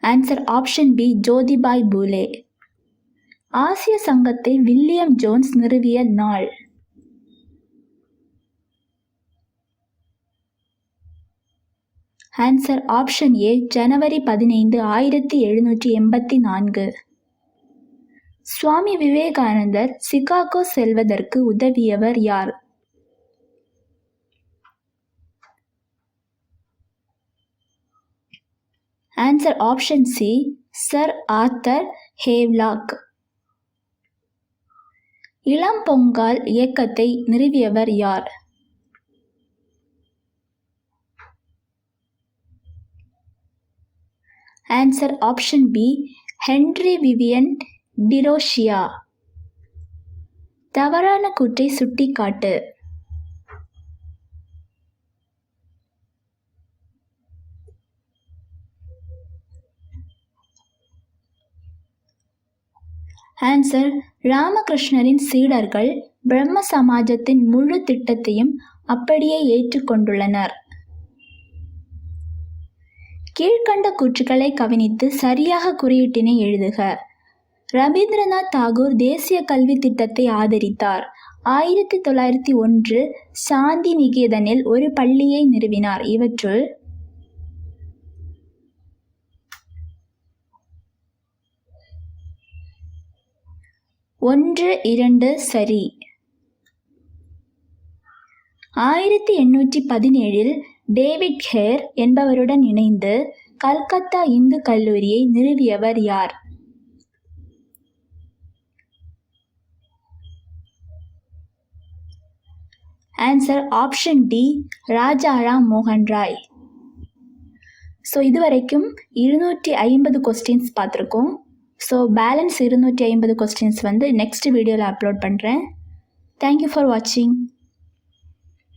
Answer option B Jyotiba Phule. ஆசிய சங்கத்தை வில்லியம் ஜோன்ஸ் நிறுவிய நாள்? Answer option A January 15, 1784. Swami விவேகானந்தர் சிகாகோ செல்வதற்கு உதவியவர் யார்? Answer option C sir Arthur Havelock. இளம் பொங்கால் இயக்கத்தை நிறுவியவர் யார்? Answer option B Henry Vivian Derozio. தவறான கூற்றை சுட்டிக்காட்டு. ஆன்சர் ராமகிருஷ்ணரின் சீடர்கள் பிரம்ம சமாஜத்தின் முழு திட்டத்தையும் அப்படியே ஏற்றுக்கொண்டுள்ளனர். கீழ்கண்ட கூற்றுக்களை கவனித்து சரியாக குறியீட்டினை எழுதுக. ரவீந்திரநாத் தாகூர் தேசிய கல்வி திட்டத்தை ஆதரித்தார். 1901 சாந்தி நிகேதனில் ஒரு பள்ளியை நிறுவினார். இவற்றுள் 1, 2 சரி. 1817 டேவிட் ஹேர் என்பவருடன் இணைந்து கல்கத்தா இந்து கல்லூரியை நிறுவியவர் யார்? ஆன்சர் ஆப்ஷன் டி ராஜாராம் மோகன் ராய். ஸோ இதுவரைக்கும் 250 கொஸ்டின்ஸ் பார்த்துருக்கோம். ஸோ பேலன்ஸ் 250 கொஸ்டின்ஸ் வந்து நெக்ஸ்ட் வீடியோவில் அப்லோட் பண்ணுறேன். தேங்க்யூ ஃபார் வாட்சிங்.